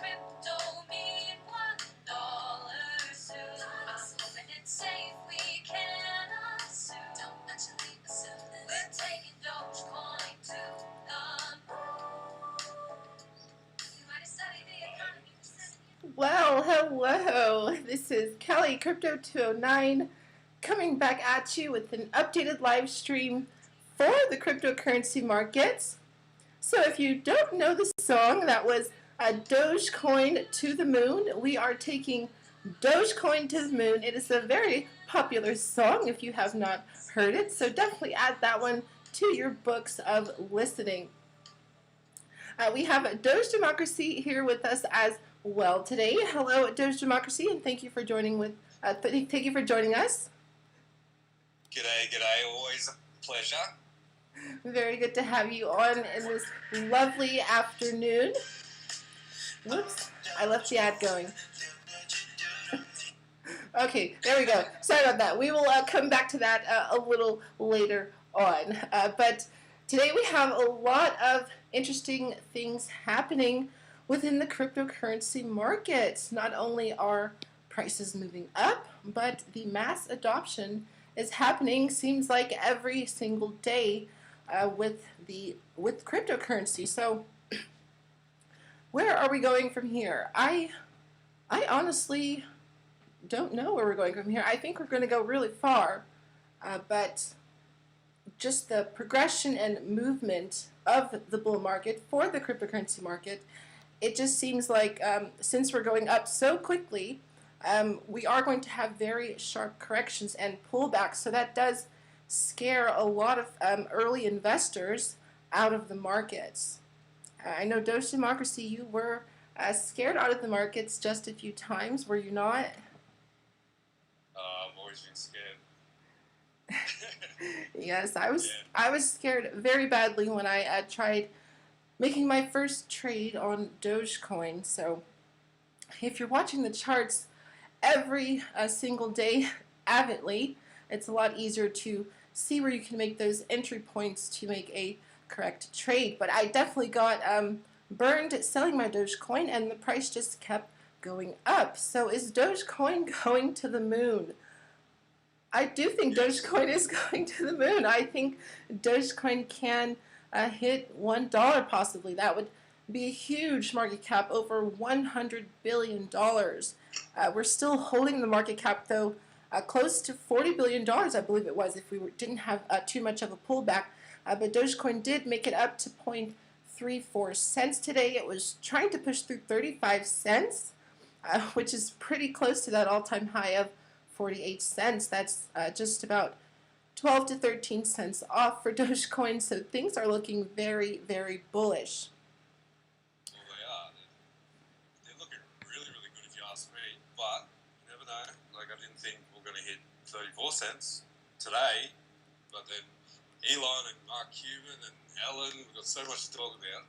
crypto mean $1 soon. I'm hoping it's safe, we can assume. Don't actually assume this. We're taking Dogecoin to the moon. You might have studied the economy for 7 years. Well, hello. This is Kelly Crypto209 coming back at you with an updated live stream for the cryptocurrency markets. So if you don't know the song, that was Dogecoin to the Moon. We are taking Dogecoin to the Moon. It is a very popular song if you have not heard it, so definitely add that one to your books of listening. We have Doge Democracy here with us as well today. Hello, Doge Democracy, and thank you for joining thank you for joining us. G'day, always a pleasure. Very good to have you on in this lovely afternoon. Whoops, I left the ad going. Okay, there we go. Sorry about that. We will come back to that a little later on. But today we have a lot of interesting things happening within the cryptocurrency markets. Not only are prices moving up, but the mass adoption is happening, seems like every single day with cryptocurrency. So where are we going from here? I honestly don't know where we're going from here. I think we're going to go really far, but just the progression and movement of the bull market for the cryptocurrency market, it just seems like since we're going up so quickly, we are going to have very sharp corrections and pullbacks. So that does scare a lot of early investors out of the markets. I know, Doge Democracy, you were scared out of the markets just a few times, were you not? I've always been scared. Yes, I was scared very badly when I tried making my first trade on Dogecoin. So if you're watching the charts every single day avidly, it's a lot easier to see where you can make those entry points to make a correct trade. But I definitely got burned selling my Dogecoin, and the price just kept going up. So is Dogecoin going to the moon? I do think Dogecoin is going to the moon. I think Dogecoin can hit $1 possibly. That would be a huge market cap, over $100 billion. We're still holding the market cap, though, close to $40 billion, I believe it was, if we didn't have too much of a pullback. But Dogecoin did make it up to 0.34 cents today. It was trying to push through 35 cents, which is pretty close to that all-time high of 48 cents. That's just about 12 to 13 cents off for Dogecoin. So things are looking very, very bullish. Well, they are. They're looking really, really good if you ask me. But you never know. Like, I didn't think we were going to hit 34 cents today. But then Elon and Mark Cuban and Ellen, we've got so much to talk about.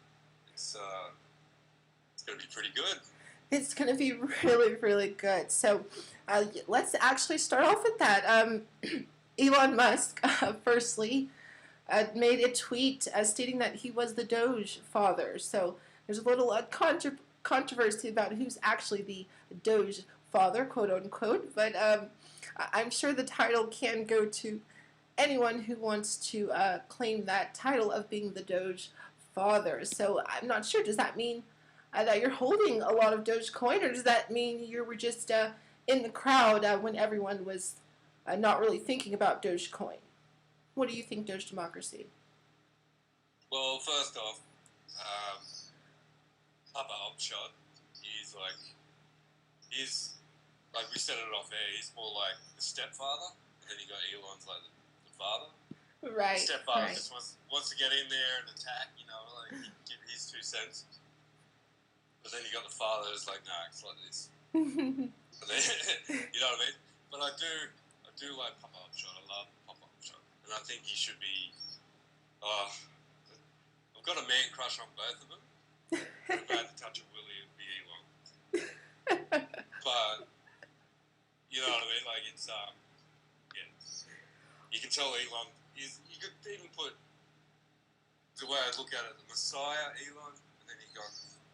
It's going to be pretty good. It's going to be really, really good. So let's actually start off with that. Elon Musk, firstly, made a tweet stating that he was the Doge father. So there's a little controversy about who's actually the Doge father, quote unquote. But I'm sure the title can go to anyone who wants to claim that title of being the Doge father. So I'm not sure. Does that mean that you're holding a lot of Dogecoin, or does that mean you were just in the crowd when everyone was not really thinking about Dogecoin? What do you think, Doge Democracy? Well, first off, Papa Upshot, he's like we set it off there, he's more like the stepfather, and then you got Elon's like the father. Right. The stepfather right. just wants to get in there and attack, like give his 2 cents. But then you got the father who's like, nah, it's like this. Then, you know what I mean? But I do like Papa Upshot. I love Papa Upshot. And I think he should be... I've got a man crush on both of them. If I had to touch a willy, it would be Elon. But, you know what I mean? Like, it's, yeah. You can tell Elon, you could even put, the way I look at it, the Messiah, Elon, and then you got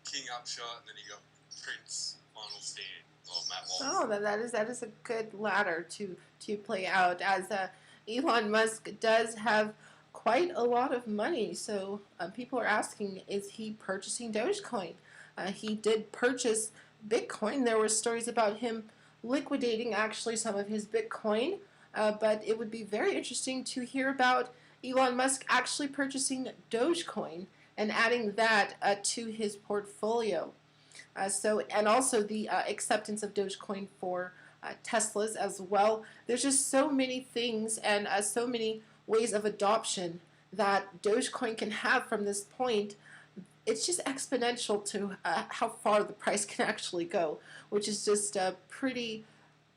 King Upshot, and then you got Prince final stand or Matt Walsh. Oh, that is a good ladder to play out, as Elon Musk does have quite a lot of money. So people are asking, is he purchasing Dogecoin? He did purchase Bitcoin. There were stories about him liquidating actually some of his Bitcoin, but it would be very interesting to hear about Elon Musk actually purchasing Dogecoin and adding that to his portfolio. And also the acceptance of Dogecoin for Teslas as well. There's just so many things and so many ways of adoption that Dogecoin can have from this point. It's just exponential to how far the price can actually go, which is just pretty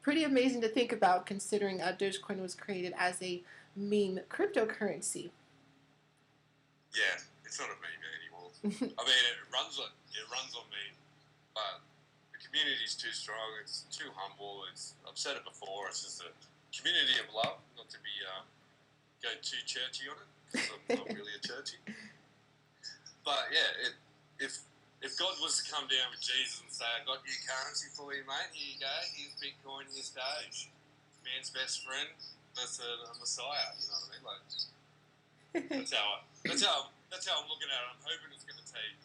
amazing to think about, considering Dogecoin was created as a meme cryptocurrency. Yeah, it's not a meme anymore. I mean, it runs on meme, but the community is too strong. It's too humble. I've said it before. It's just a community of love. Not to be go too churchy on it, because I'm not really a churchy. But yeah, if God was to come down with Jesus and say, "I got new currency for you, mate. Here you go. Here's Bitcoin. Here's Doge. Man's best friend. That's a Messiah." You know what I mean? Like, that's how I'm looking at it. I'm hoping it's going to take.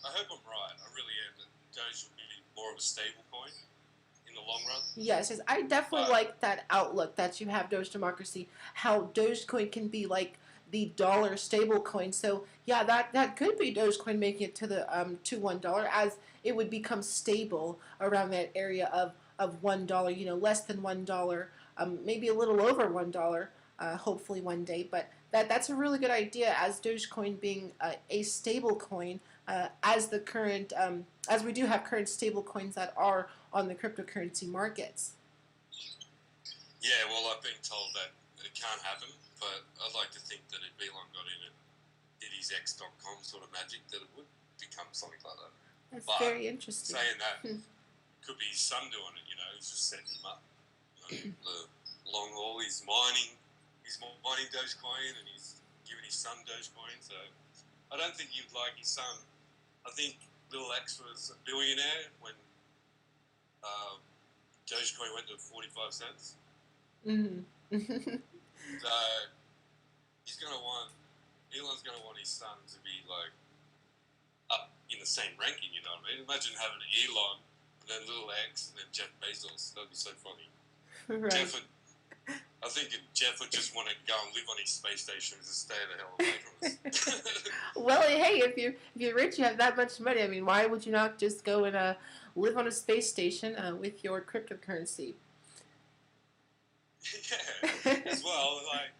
I hope I'm right. I really am. That Doge will be more of a stable coin in the long run. Yes, I definitely like that outlook that you have, Doge Democracy. How Dogecoin can be like the dollar stable coin. So yeah, that could be Dogecoin making it to the to $1, as it would become stable around that area of $1. You know, less than $1, maybe a little over $1. Hopefully one day, but that's a really good idea, as Dogecoin being a stable coin, as the current as we do have current stable coins that are on the cryptocurrency markets. Yeah, well, I've been told that it can't happen, but I'd like to think that if Elon got in and did his X.com sort of magic, that it would become something like that. That's but very interesting. Saying that, could be his son doing it. You know, he's just setting him up. You know, the long haul, he's mining Dogecoin, and he's giving his son Dogecoin. So I don't think you'd like his son. I think Little X was a billionaire when Dogecoin went to 45 cents. Mm-hmm. So Elon's going to want his son to be like up in the same ranking. You know what I mean? Imagine having Elon, and then Little X, and then Jeff Bezos. That'd be so funny. Right. I think Jeff would just want to go and live on his space station and just stay the hell away from us. Well, hey, if you're rich, you have that much money. I mean, why would you not just go and live on a space station with your cryptocurrency? Yeah, as well. Like,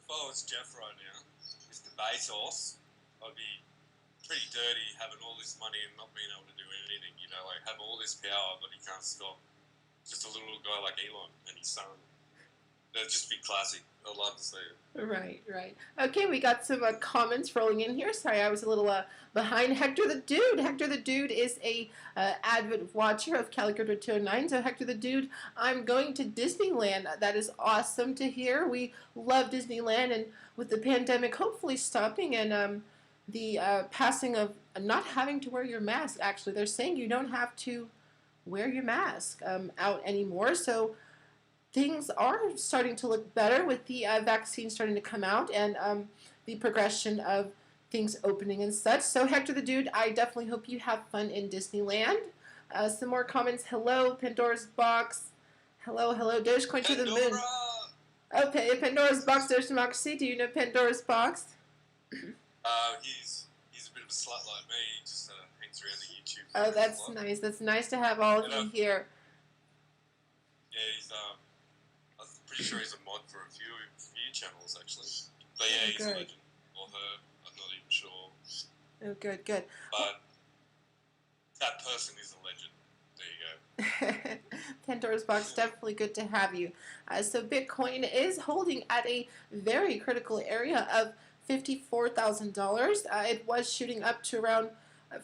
if I was Jeff right now, Mr. Bezos, I'd be pretty dirty having all this money and not being able to do anything. You know, like have all this power, but he can't stop. Just a little guy like Elon and his son. That'd just be classic. I'd love to see it. Right. Okay, we got some comments rolling in here. Sorry, I was a little behind. Hector the Dude. Hector the Dude is a avid watcher of Gracey209. So Hector the Dude, I'm going to Disneyland. That is awesome to hear. We love Disneyland, and with the pandemic hopefully stopping and the passing of not having to wear your mask. Actually, they're saying you don't have to wear your mask out anymore. So things are starting to look better with the vaccine starting to come out and the progression of things opening and such. So Hector the Dude, I definitely hope you have fun in Disneyland. Some more comments. Hello, Pandora's Box. Hello, Dogecoin to the moon. Okay, Pandora's Box, Doge Democracy. Do you know Pandora's Box? He's a bit of a slut like me. He just hangs around the YouTube. Oh, that's nice. That's nice to have all of you here. Yeah, I'm pretty sure he's a mod for a few channels, actually. But yeah, he's a legend. Or her, I'm not even sure. Oh, good. But that person is a legend. There you go. Pandora's Box, definitely good to have you. So Bitcoin is holding at a very critical area of $54,000. It was shooting up to around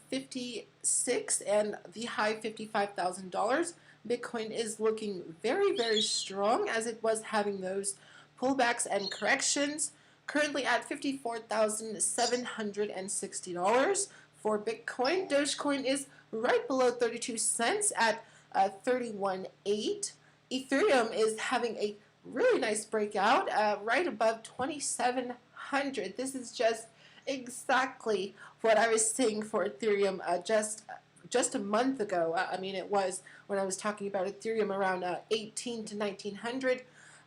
56 and the high $55,000. Bitcoin is looking very, very strong, as it was having those pullbacks and corrections. Currently at $54,760 for Bitcoin. Dogecoin is right below 32 cents at 31.8. Ethereum is having a really nice breakout right above 2,700. This is just exactly what I was saying for Ethereum just a month ago. I mean, it was when I was talking about Ethereum around 18 to 1900.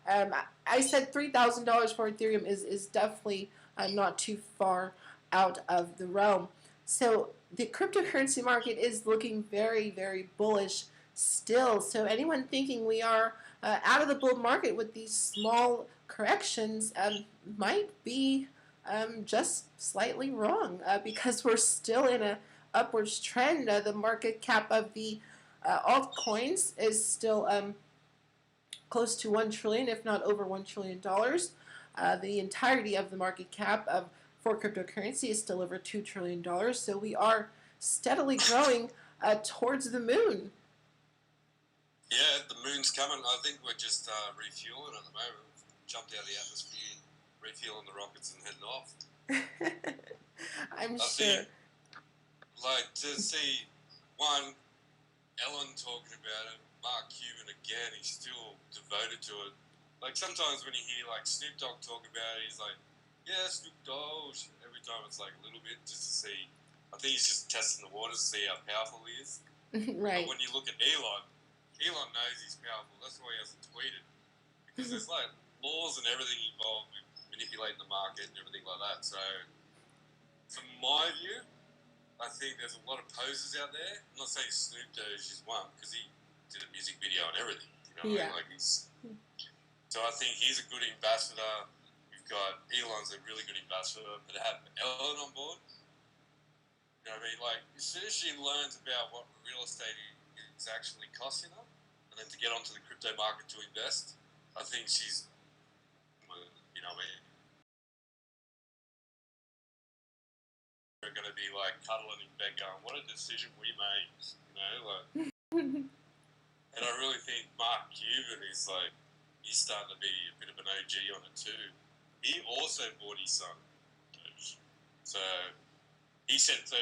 I said $3,000 for Ethereum is definitely not too far out of the realm. So the cryptocurrency market is looking very, very bullish still. So anyone thinking we are out of the bull market with these small corrections might be just slightly wrong because we're still in a upwards trend. The market cap of the altcoins is still close to 1 trillion, if not over $1 trillion. The entirety of the market cap for cryptocurrency is still over $2 trillion. So we are steadily growing towards the moon. Yeah, the moon's coming. I think we're just refueling at the moment. We've jumped out of the atmosphere, refueling the rockets and heading off. I'm I sure. think, like, to see one, Ellen talking about it, Mark Cuban again, he's still devoted to it. Like, sometimes when you hear, like, Snoop Dogg talk about it, he's like, yeah, Snoop Dogg. Every time it's, like, a little bit just to see. I think he's just testing the waters to see how powerful he is. Right. But when you look at Elon knows he's powerful. That's why he hasn't tweeted. Because there's, like, laws and everything involved with manipulating the market and everything like that. So, from my view, I think there's a lot of posers out there. I'm not saying Snoop Dogg is one, because he did a music video and everything. You know what I mean? Like so I think he's a good ambassador. We've got Elon's a really good ambassador. But to have Ellen on board, you know what I mean? Like, as soon as she learns about what real estate is actually costing her, and then to get onto the crypto market to invest, I think she's, you know what I mean? We're going to be like cuddling in bed going, what a decision we made, you know? Like, and I really think Mark Cuban is like, he's starting to be a bit of an OG on it too. He also bought his son. So he said $30,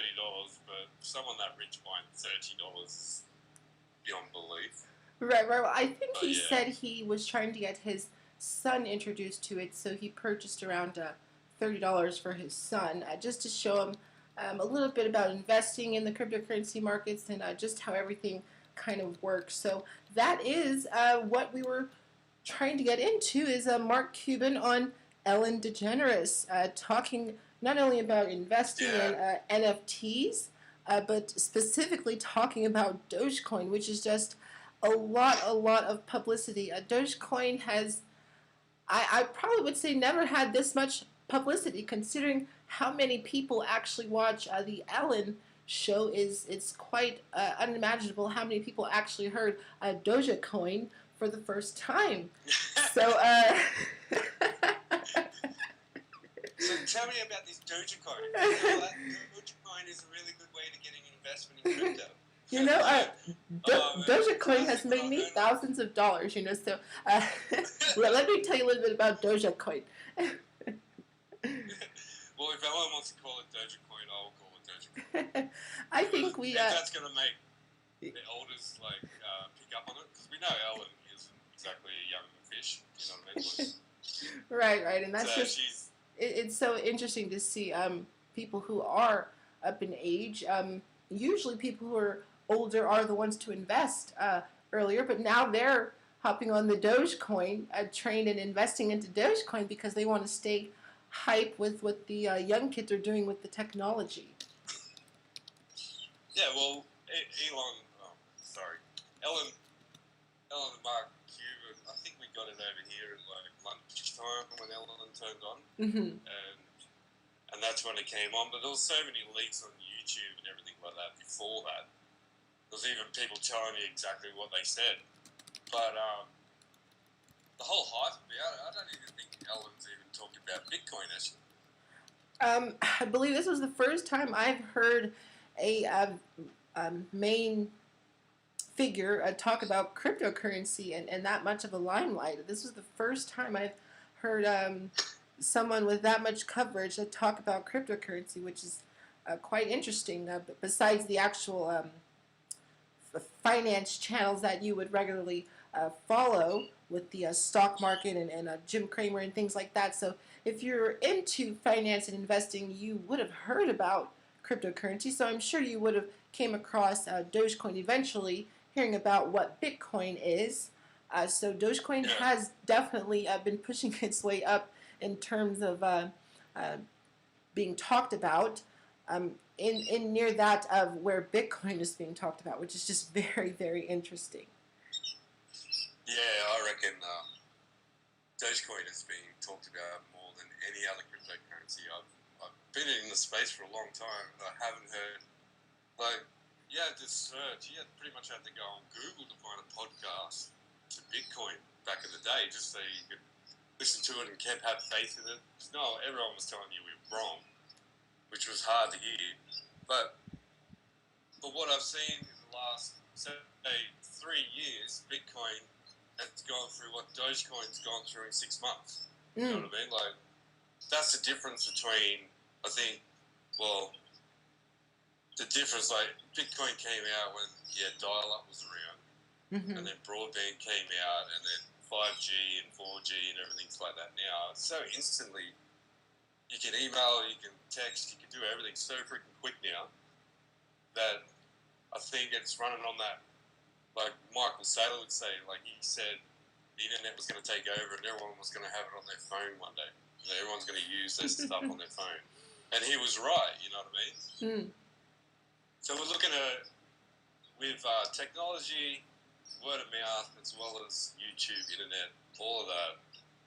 but someone that rich buying $30 is beyond belief. Right. Well, I think he said he was trying to get his son introduced to it, so he purchased around $30 for his son, just to show him a little bit about investing in the cryptocurrency markets and just how everything kind of works. So that is what we were trying to get into, is Mark Cuban on Ellen DeGeneres, talking not only about investing in NFTs, but specifically talking about Dogecoin, which is just a lot of publicity. Dogecoin has, I probably would say, never had this much publicity, considering how many people actually watch the Ellen show. It's quite unimaginable how many people actually heard Dogecoin for the first time. So so tell me about this Dogecoin. Dogecoin is a really good way to get an investment in crypto. You know, Dogecoin has made me thousands of dollars, you know, so let me tell you a little bit about Dogecoin. Well, if Ellen wants to call it Dogecoin, I'll call it Dogecoin. I think we... if that's going to make the elders, like, pick up on it, because we know Ellen isn't exactly a young fish, you know what I mean? Right, and that's so just... It's so interesting to see people who are up in age. Usually people who are older are the ones to invest earlier, but now they're hopping on the Dogecoin train and investing into Dogecoin because they want to stay hype with what the young kids are doing with the technology. Yeah, well, Ellen and Mark Cuban, I think we got it over here at like lunchtime when Ellen turned on, and that's when it came on. But there was so many leaks on YouTube and everything like that before that. There was even people telling me exactly what they said. But the whole hype about it, I don't even think Ellen's even talked about Bitcoin, actually. I believe this was the first time I've heard a main figure talk about cryptocurrency and that much of a limelight. This was the first time I've heard someone with that much coverage talk about cryptocurrency, which is quite interesting. Besides the actual finance channels that you would regularly follow with the stock market and Jim Cramer and things like that. So if you're into finance and investing, you would have heard about cryptocurrency. So I'm sure you would have came across Dogecoin eventually, hearing about what Bitcoin is. So Dogecoin has definitely been pushing its way up in terms of being talked about. In near that of where Bitcoin is being talked about, which is just very, very interesting. Yeah, I reckon Dogecoin is being talked about more than any other cryptocurrency. I've been in the space for a long time, and I haven't heard, like, you had to search, you pretty much had to go on Google to find a podcast to Bitcoin back in the day, just so you could listen to it and kept have faith in it. Because no, everyone was telling you we were wrong, which was hard to hear. But what I've seen in the last, say, 3 years, Bitcoin has gone through what Dogecoin's gone through in 6 months. You know what I mean? Like, that's the difference between, I think, well, the difference, like, Bitcoin came out when, dial-up was around, and then broadband came out, and then 5G and 4G and everything's like that now. So instantly, you can email, you can text, you can do everything so freaking quick now that I think it's running on that, like Michael Saylor would say, like he said the internet was going to take over and everyone was going to have it on their phone one day. Everyone's going to use their stuff on their phone. And he was right, you know what I mean? So we're looking at, with technology, word of mouth, as well as YouTube, internet, all of that,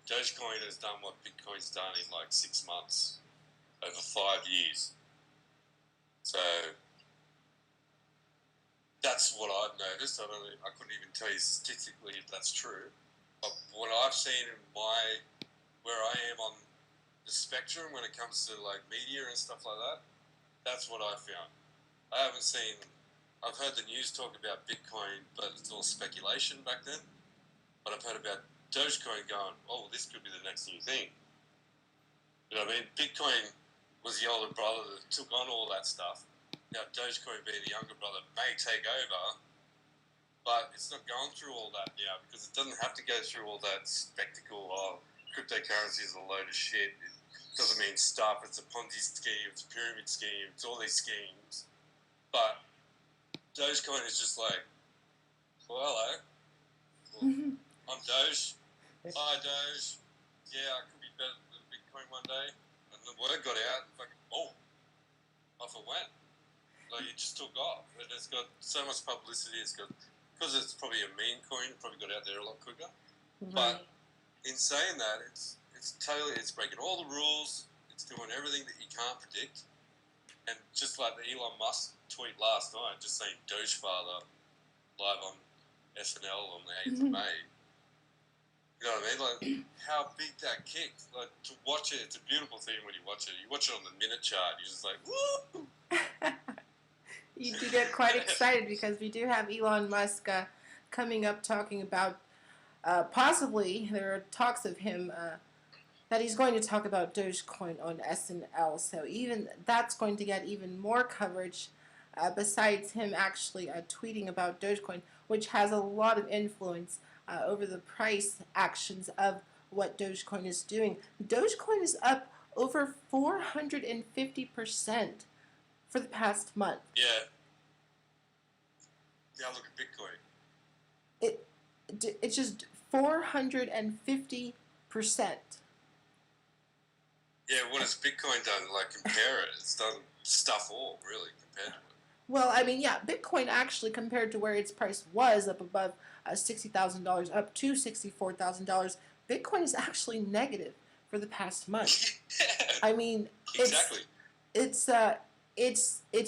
Dogecoin has done what Bitcoin's done in like 6 months, over 5 years. So that's what I've noticed. I couldn't even tell you statistically if that's true. But what I've seen in where I am on the spectrum when it comes to like media and stuff like that, that's what I found. I've heard the news talk about Bitcoin, but it's all speculation back then. But I've heard about Dogecoin going, oh, this could be the next new thing. You know what I mean? Bitcoin was the older brother that took on all that stuff. Now, Dogecoin being the younger brother may take over, but it's not going through all that now because it doesn't have to go through all that spectacle of cryptocurrency is a load of shit. It doesn't mean stuff. It's a Ponzi scheme. It's a pyramid scheme. It's all these schemes. But Dogecoin is just like, well, hello. Well, I'm Doge. Hi, Doge. Yeah, I could be better than Bitcoin one day. And the word got out. Fucking, off it went. Like, it just took off. And it's got so much publicity. It's got, because it's probably a meme coin, it probably got out there a lot quicker. But in saying that, it's breaking all the rules. It's doing everything that you can't predict. And just like the Elon Musk tweet last night, just saying Doge Father live on SNL on the 8th of May. You know what I mean? Like, how big that kicked. Like, to watch it, it's a beautiful thing when you watch it. You watch it on the minute chart, you're just like, woo! You do get quite excited because we do have Elon Musk coming up talking about possibly, there are talks of him that he's going to talk about Dogecoin on SNL. So even that's going to get even more coverage besides him actually tweeting about Dogecoin, which has a lot of influence over the price actions of what Dogecoin is doing. Dogecoin is up over 450% for the past month. Yeah. Yeah, look at Bitcoin. It's just 450%. Yeah, what has Bitcoin done? Like, compare it. It's done stuff all, really, compared to it. Well, I mean, yeah, Bitcoin actually, compared to where its price was, up above $60,000, up to $64,000, Bitcoin is actually negative for the past month. I mean, exactly. It's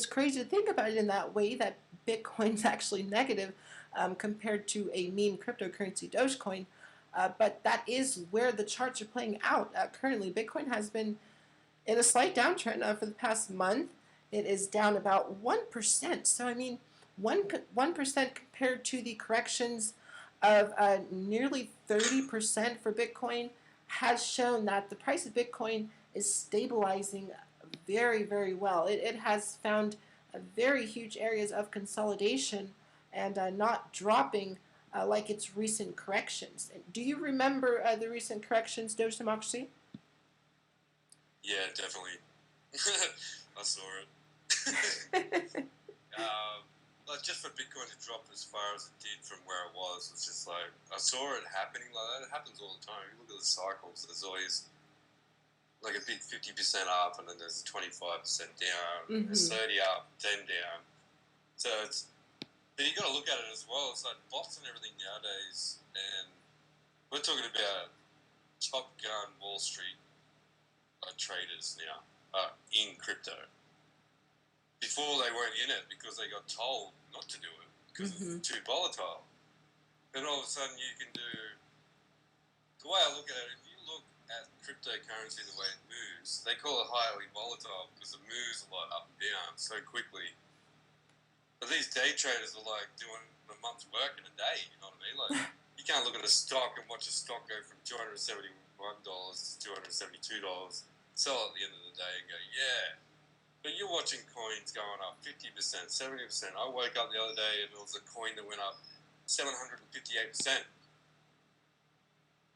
crazy to think about it in that way, that Bitcoin's actually negative compared to a meme cryptocurrency, Dogecoin. But that is where the charts are playing out. Currently, Bitcoin has been in a slight downtrend for the past month. It is down about 1%. So, I mean, 1% compared to the corrections of nearly 30% for Bitcoin has shown that the price of Bitcoin is stabilizing very, very well. It has found very huge areas of consolidation, and not dropping like its recent corrections. Do you remember the recent corrections, Doge Democracy? Yeah, definitely. I saw it. Like just for Bitcoin to drop as far as it did from where it was just like I saw it happening like that. It happens all the time. You look at the cycles. There's always like a big 50% up, and then there's 25% down. There's 30 up, 10 down. So it's. But you got to look at it as well. It's like bots and everything nowadays, and we're talking about Top Gun Wall Street traders now in crypto. Before they weren't in it because they got told not to do it because it's too volatile. Then all of a sudden you can do. The way I look at it, if you look at cryptocurrency the way it moves, they call it highly volatile because it moves a lot up and down so quickly. But these day traders are like doing a month's work in a day, you know what I mean? Like, you can't look at a stock and watch a stock go from $271 to $272, sell at the end of the day and go, yeah. But you're watching coins going up 50%, 70%. I woke up the other day and there was a coin that went up 758%.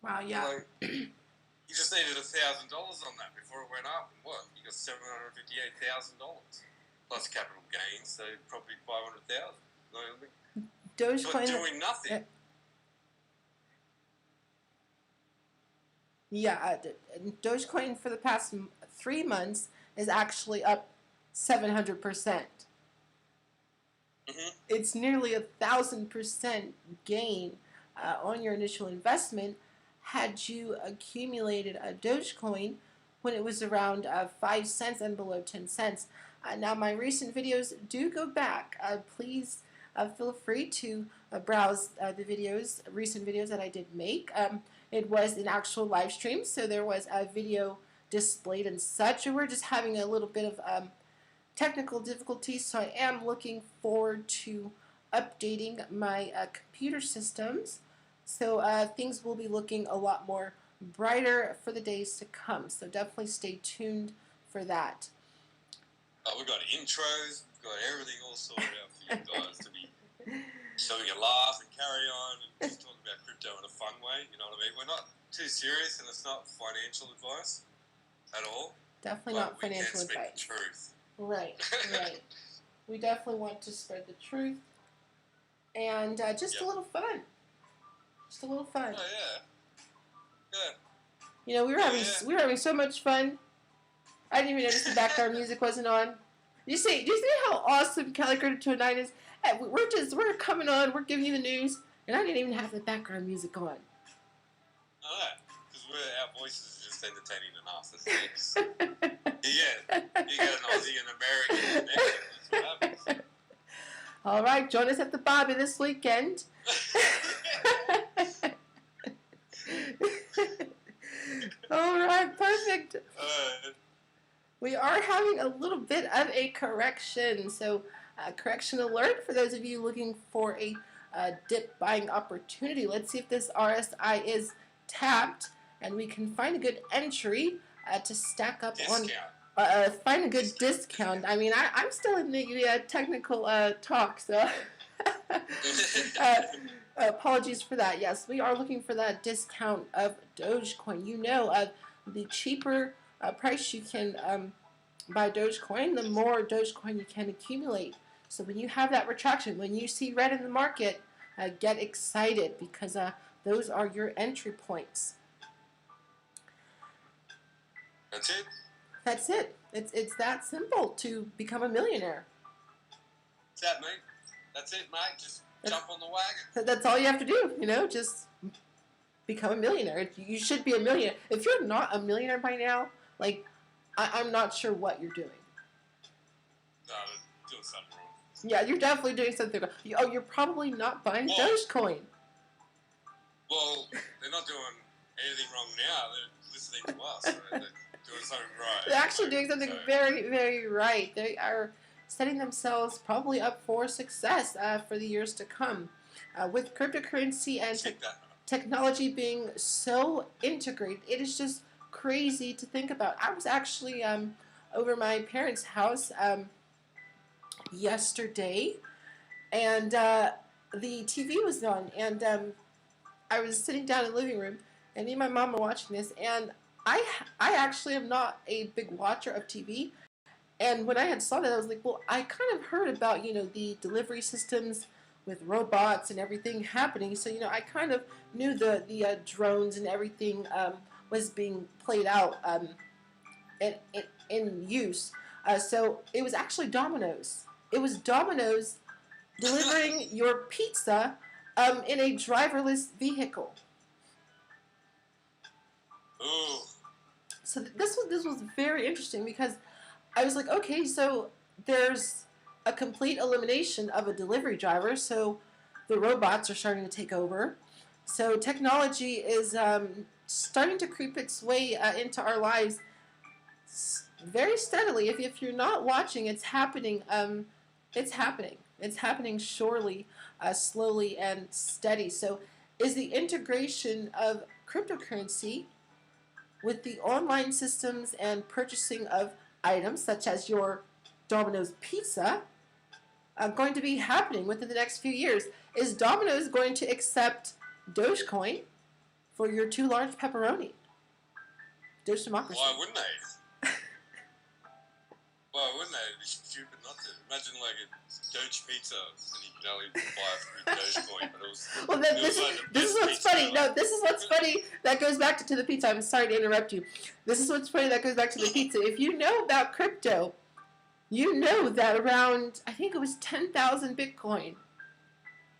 Wow, yeah. Like, you just needed $1,000 on that before it went up. And what? You got $758,000. Plus capital gains, so probably 500,000. Dogecoin. But doing nothing. Yeah, Dogecoin for the past 3 months is actually up 700%. It's nearly 1,000% gain on your initial investment had you accumulated a Dogecoin when it was around 5 cents and below 10 cents. Now, my recent videos do go back. Please feel free to browse the recent videos that I did make. It was an actual live stream, so there was a video displayed and such. And we're just having a little bit of technical difficulties, so I am looking forward to updating my computer systems. So things will be looking a lot more brighter for the days to come. So definitely stay tuned for that. We've got intros, we've got everything all sorted out for you guys to be, so we can laugh and carry on and just talk about crypto in a fun way, you know what I mean? We're not too serious and it's not financial advice at all. Definitely not financial advice. We can speak the truth. Right. We definitely want to spread the truth and just a little fun. Just a little fun. Oh, yeah. Yeah. You know, we were having so much fun. I didn't even notice the background music wasn't on. Do you see how awesome Gracey209 is? We're coming on, we're giving you the news, and I didn't even have the background music on. Oh, because our voices are just entertaining enough. You get an Aussie and American connection. That's what happens. All right, join us at the Bobby this weekend. All right, perfect. We are having a little bit of a correction. So, correction alert for those of you looking for a dip buying opportunity. Let's see if this RSI is tapped and we can find a good entry to stack up Discount. on. Find a good discount. I mean, I'm still in the technical talk, so apologies for that. Yes, we are looking for that discount of Dogecoin. You know, the cheaper price you can buy Dogecoin, the more Dogecoin you can accumulate. So when you have that retraction, when you see red in the market, get excited because those are your entry points. That's it? That's it. It's that simple to become a millionaire. That's that, mate. That's it, mate. Just jump on the wagon. That's all you have to do, you know, just become a millionaire. You should be a millionaire. If you're not a millionaire by now, like, I'm not sure what you're doing. No, they're doing something wrong. Yeah, you're definitely doing something wrong. Oh, you're probably not buying Dogecoin. Well, they're not doing anything wrong now. They're listening to us. So they're doing something right. They're actually doing something very, very right. They are setting themselves probably up for success for the years to come. With cryptocurrency and technology being so integrated, it is just crazy to think about. I was actually over my parents' house yesterday, and the TV was on, and I was sitting down in the living room, and me and my mom were watching this, and I actually am not a big watcher of TV. And when I had saw that, I was like, well, I kind of heard about, the delivery systems with robots and everything happening. So, I kind of knew the drones and everything was being played out in use. So it was actually Domino's. It was Domino's delivering your pizza in a driverless vehicle. Ooh. So this was very interesting because I was like, okay, so there's a complete elimination of a delivery driver, so the robots are starting to take over. So technology is starting to creep its way into our lives very steadily. If you're not watching, it's happening. It's happening. It's happening surely, slowly and steady. So is the integration of cryptocurrency with the online systems and purchasing of items such as your Domino's pizza going to be happening within the next few years? Is Domino's going to accept Dogecoin for your 2 large pepperoni? Doge democracy. Why wouldn't they? Why wouldn't they? It'd be stupid not to. Imagine like a Doge pizza and you can only buy it through Dogecoin, but it was. Well, then it was like the this is best what's pizza funny. ever. No, this is what's funny. That goes back to the pizza. I'm sorry to interrupt you. This is what's funny. That goes back to the pizza. If you know about crypto, you know that around, I think it was 10,000 Bitcoin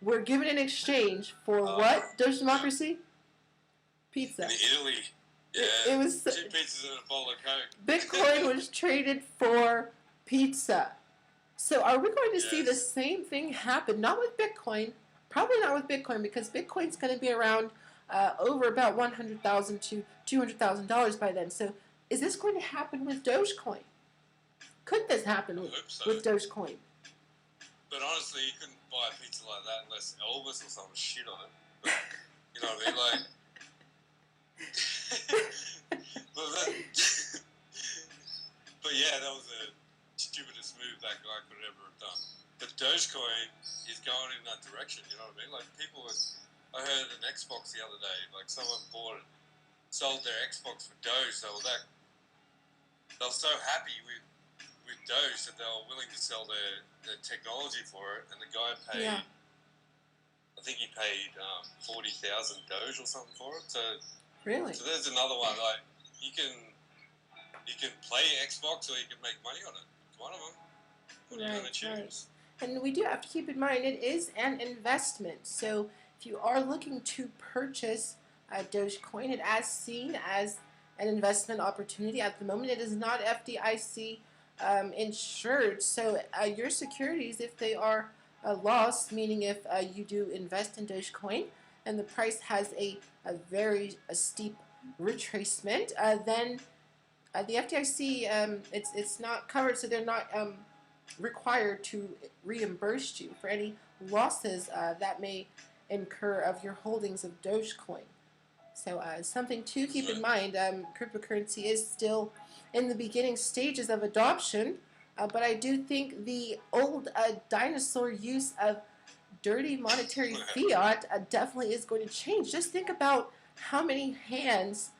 were given in exchange for what? Doge democracy? Pizza. In Italy. Yeah. It was 2 pizzas and a bowl of Coke. Bitcoin was traded for pizza. So are we going to see Yes. the same thing happen? Not with Bitcoin. Probably not with Bitcoin, because Bitcoin's going to be around over about $100,000 to $200,000 by then. So is this going to happen with Dogecoin? Could this happen I with, hope so. with Dogecoin? But honestly, you couldn't buy a pizza like that unless Elvis or something shit on it. But, you know what I mean? Like. But yeah, that was the stupidest move that guy could ever have done. But Dogecoin is going in that direction, you know what I mean? Like people I heard an Xbox the other day, like someone sold their Xbox for Doge, they were so happy with Doge that they were willing to sell their technology for it, and the guy paid, I think he paid 40,000 Doge or something for it. So Really? So there's another one. Like you can play Xbox or you can make money on it. It's one of them. What are you going to choose? And we do have to keep in mind it is an investment. So if you are looking to purchase Dogecoin, it is seen as an investment opportunity. At the moment, it is not FDIC insured. So your securities, if they are lost, meaning if you do invest in Dogecoin and the price has a very steep retracement, then the FDIC, it's not covered, so they're not required to reimburse you for any losses that may incur of your holdings of Dogecoin. So something to keep in mind. Cryptocurrency is still in the beginning stages of adoption, but I do think the old dinosaur use of dirty monetary fiat definitely is going to change. Just think about how many hands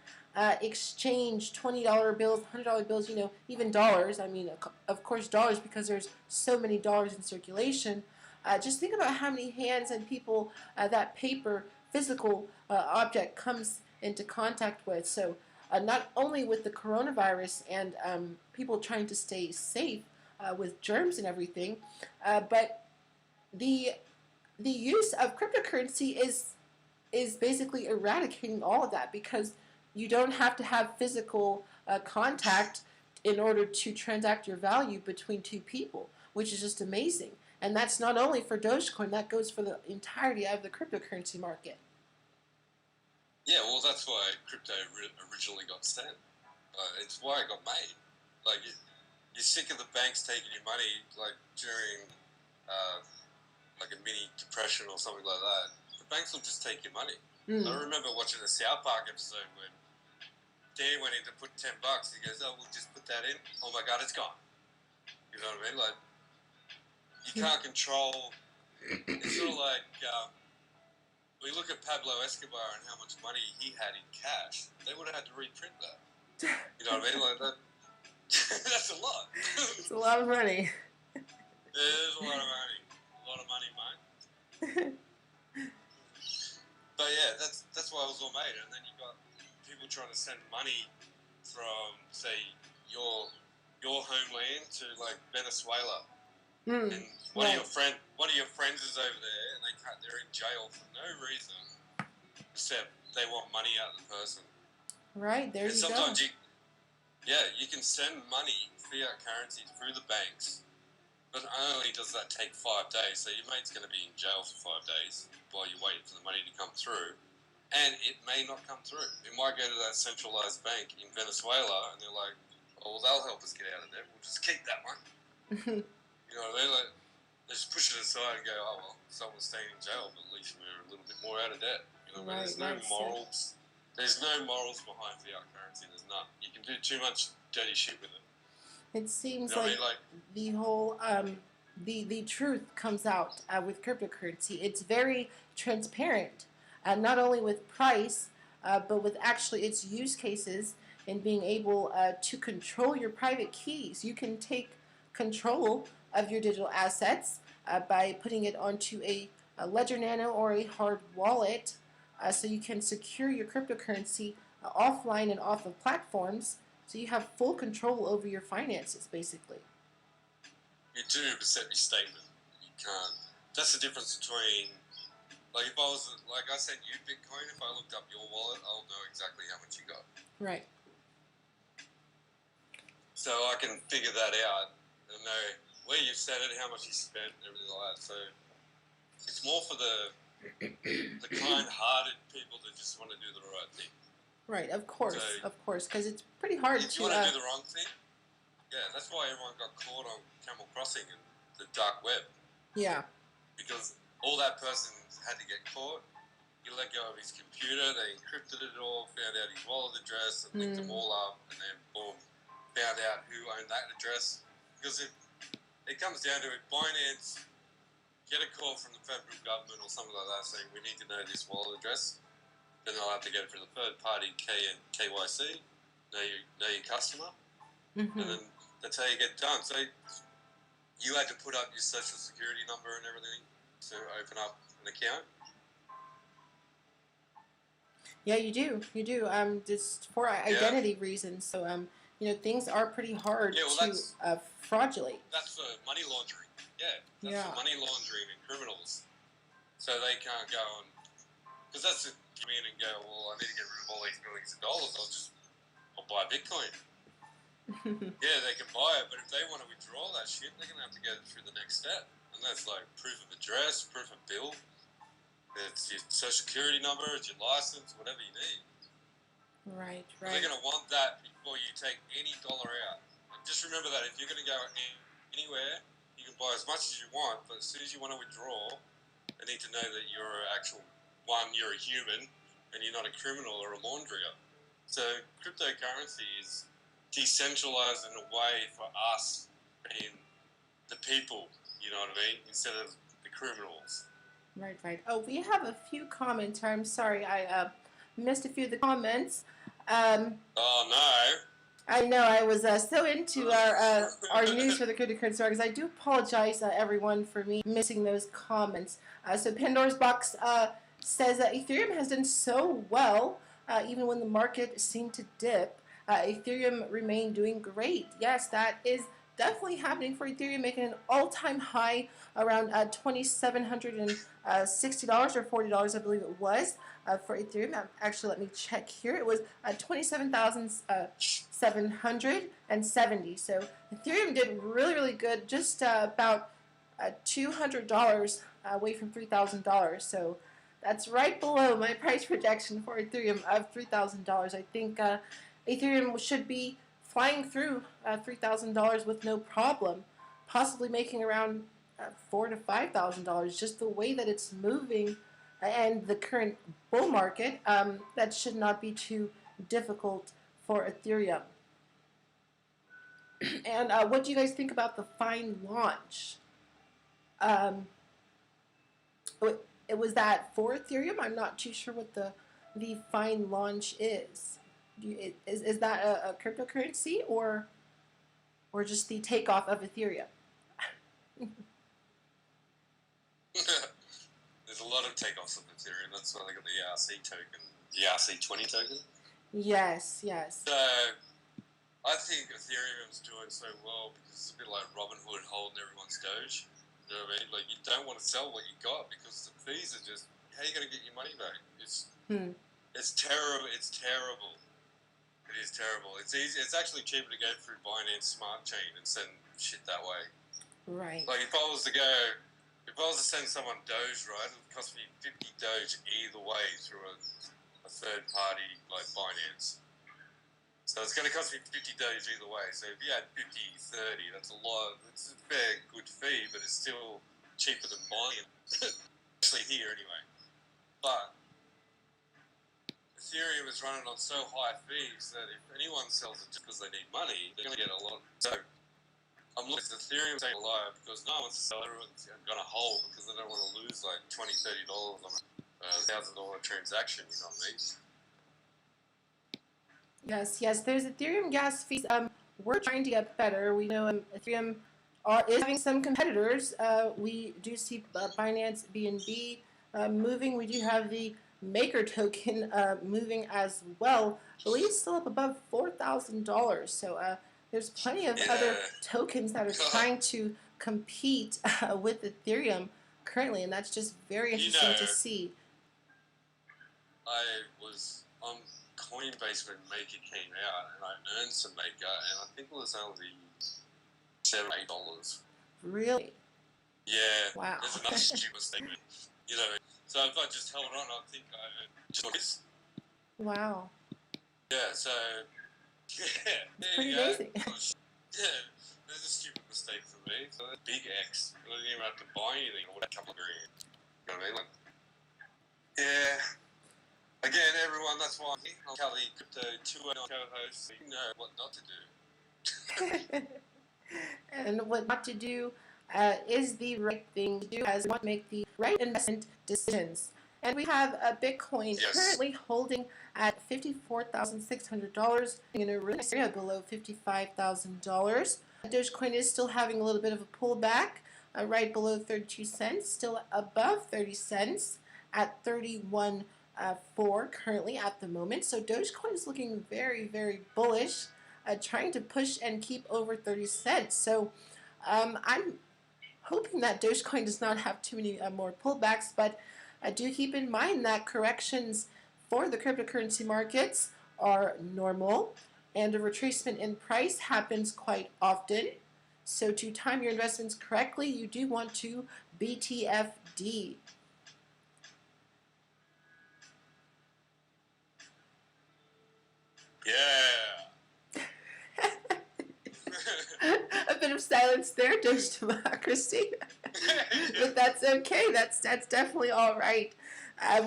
exchange $20 bills, $100 bills, even dollars. I mean, of course, dollars, because there's so many dollars in circulation. Just think about how many hands and people that paper, physical object comes into contact with. So not only with the coronavirus and people trying to stay safe with germs and everything, but the use of cryptocurrency is basically eradicating all of that, because you don't have to have physical contact in order to transact your value between two people, which is just amazing. And that's not only for Dogecoin, that goes for the entirety of the cryptocurrency market. Yeah, well, that's why crypto originally got sent. It's why it got made. Like, you're sick of the banks taking your money, like during like a mini depression or something like that. The banks will just take your money. I remember watching the South Park episode when Dan went in to put $10. He goes, "Oh, we'll just put that in. Oh my God, it's gone." You know what I mean? Like, you can't control. It's sort of like we look at Pablo Escobar and how much money he had in cash. They would have had to reprint that. You know what I mean? Like that. That's a lot. It's a lot of money. There's a lot of money. A lot of money, mate. But yeah, that's why it was all made. And then you got people trying to send money from, say, your homeland to like Venezuela. And one of your friends is over there, and they're in jail for no reason except they want money out of the person. Right, there and you go. Sometimes you can send money, fiat currency, through the banks, but only does that take 5 days. So your mate's going to be in jail for 5 days while you're waiting for the money to come through, and it may not come through. It might go to that centralized bank in Venezuela, and they're like, "Oh, well, they'll help us get out of there. We'll just keep that one." You know what I mean? Like, they just push it aside and go, "Oh well, someone's staying in jail, but at least we're a little bit more out of debt." You know, right, there's no morals. There's no morals behind fiat currency. There's none. You can do too much dirty shit with it. It seems you know like the whole the truth comes out with cryptocurrency. It's very transparent, not only with price, but with actually its use cases and being able to control your private keys. You can take control of your digital assets by putting it onto a Ledger Nano or a hard wallet, so you can secure your cryptocurrency offline and off of platforms, so you have full control over your finances, basically. You do set your statement. You can't. That's the difference between, like, if I was, like, I sent you Bitcoin, if I looked up your wallet, I'll know exactly how much you got. Right. So I can figure that out and know where you set it, how much you spent, and everything like that. So it's more for the kind-hearted people that just want to do the right thing. Right, of course, because it's pretty hard if you want to do the wrong thing, yeah, that's why everyone got caught on Camel Crossing and the dark web. Yeah. Because all that person had to get caught. He let go of his computer, they encrypted it all, found out his wallet address, and linked them all up, and then boom, found out who owned that address. Because it comes down to it, Binance get a call from the federal government or something like that saying we need to know this wallet address. Then they'll have to get it from the third party KYC, know your customer, and then that's how you get done. So you had to put up your social security number and everything to open up an account. Yeah, you do. Just for identity reasons. So things are pretty hard to fraudulate. That's for money laundering. Yeah, for money laundering and criminals. So they can't go and, because that's it, come in and go, well, I need to get rid of all these millions of dollars. I'll buy Bitcoin. Yeah, they can buy it, but if they want to withdraw that shit, they're going to have to go through the next step. And that's like proof of address, proof of bill. It's your social security number, it's your license, whatever you need. Right. They're going to want that before you take any dollar out. And just remember that if you're going to go anywhere, you can buy as much as you want, but as soon as you want to withdraw, they need to know that you're you're a human, and you're not a criminal or a launderer. So cryptocurrency is decentralized in a way for us being the people, you know what I mean, instead of the criminals. Right. Oh, we have a few comments. I'm sorry, I missed a few of the comments. Oh no. I know, I was so into our news for the cryptocurrency because I do apologize, everyone, for me missing those comments. So Pandora's Box says that Ethereum has done so well, even when the market seemed to dip. Ethereum remained doing great. Yes, that is definitely happening for Ethereum, making an all-time high around $2,760 or $40, I believe it was, for Ethereum. Actually, let me check here. It was 27,770. So Ethereum did really, really good, just about $200 away from $3,000. So that's right below my price projection for Ethereum of $3,000. I think Ethereum should be flying through $3,000 with no problem, possibly making around $4,000 to $5,000. Just the way that it's moving and the current bull market, that should not be too difficult for Ethereum. And what do you guys think about the fine launch? it was that for Ethereum. I'm not too sure what the fine launch is. Is that a cryptocurrency or just the takeoff of Ethereum? There's a lot of takeoffs of Ethereum. That's why they got the ERC token, the ERC20 token. Yes, yes. So I think Ethereum's doing so well because it's a bit like Robinhood holding everyone's Doge. You know what I mean? Like, you don't want to sell what you got because the fees are just, how are you going to get your money back? It's terrible. It's terrible. It is terrible. It's easy. It's actually cheaper to go through Binance Smart Chain and send shit that way. Right. Like, if I was to send someone Doge, right, it would cost me 50 Doge either way through a third party like Binance. So it's going to cost me 50 Doge either way. So if you had 50, 30, that's a lot. It's a fair, good fee, but it's still cheaper than buying it. Especially here anyway. But Ethereum is running on so high fees that if anyone sells it just because they need money, they're going to get a lot. So I'm looking at Ethereum staying alive because no one wants to sell. Everyone's going to hold because they don't want to lose like $20, $30 on a $1,000 transaction. You know what I mean? Yes, yes. There's Ethereum gas fees. We're trying to get better. We know Ethereum is having some competitors. We do see Binance BNB moving. We do have the Maker token moving as well. I believe it's still up above $4,000. So there's plenty of other tokens that are trying to compete with Ethereum currently, and that's just very interesting to see. I was on Coinbase when Maker came out, and I earned some Maker, and I think it was only $7-8. Really? Yeah. Wow. There's another stupid statement. You know, so if I just held on, I think I earned choice. Wow. Yeah. So yeah. It's pretty amazing. Yeah. There's a stupid mistake for me. So that's big X. I didn't even have to buy anything. I would have a couple of grand. You know what I mean? Like, yeah. Again, everyone, that's why I'm Kelly, Crypto209 co-host, so you know what not to do. And what not to do is the right thing to do, as we want to make the right investment decisions. And we have a Bitcoin currently holding at $54,600 in a really nice area below $55,000. Dogecoin is still having a little bit of a pullback, right below 32 cents, still above 30 cents at 31 4 currently at the moment. So Dogecoin is looking very, very bullish, trying to push and keep over 30 cents. So I'm hoping that Dogecoin does not have too many more pullbacks, but do keep in mind that corrections for the cryptocurrency markets are normal, and a retracement in price happens quite often. So to time your investments correctly, you do want to BTFD. Yeah. A bit of silence there, Doge Democracy. But that's okay. That's definitely all right.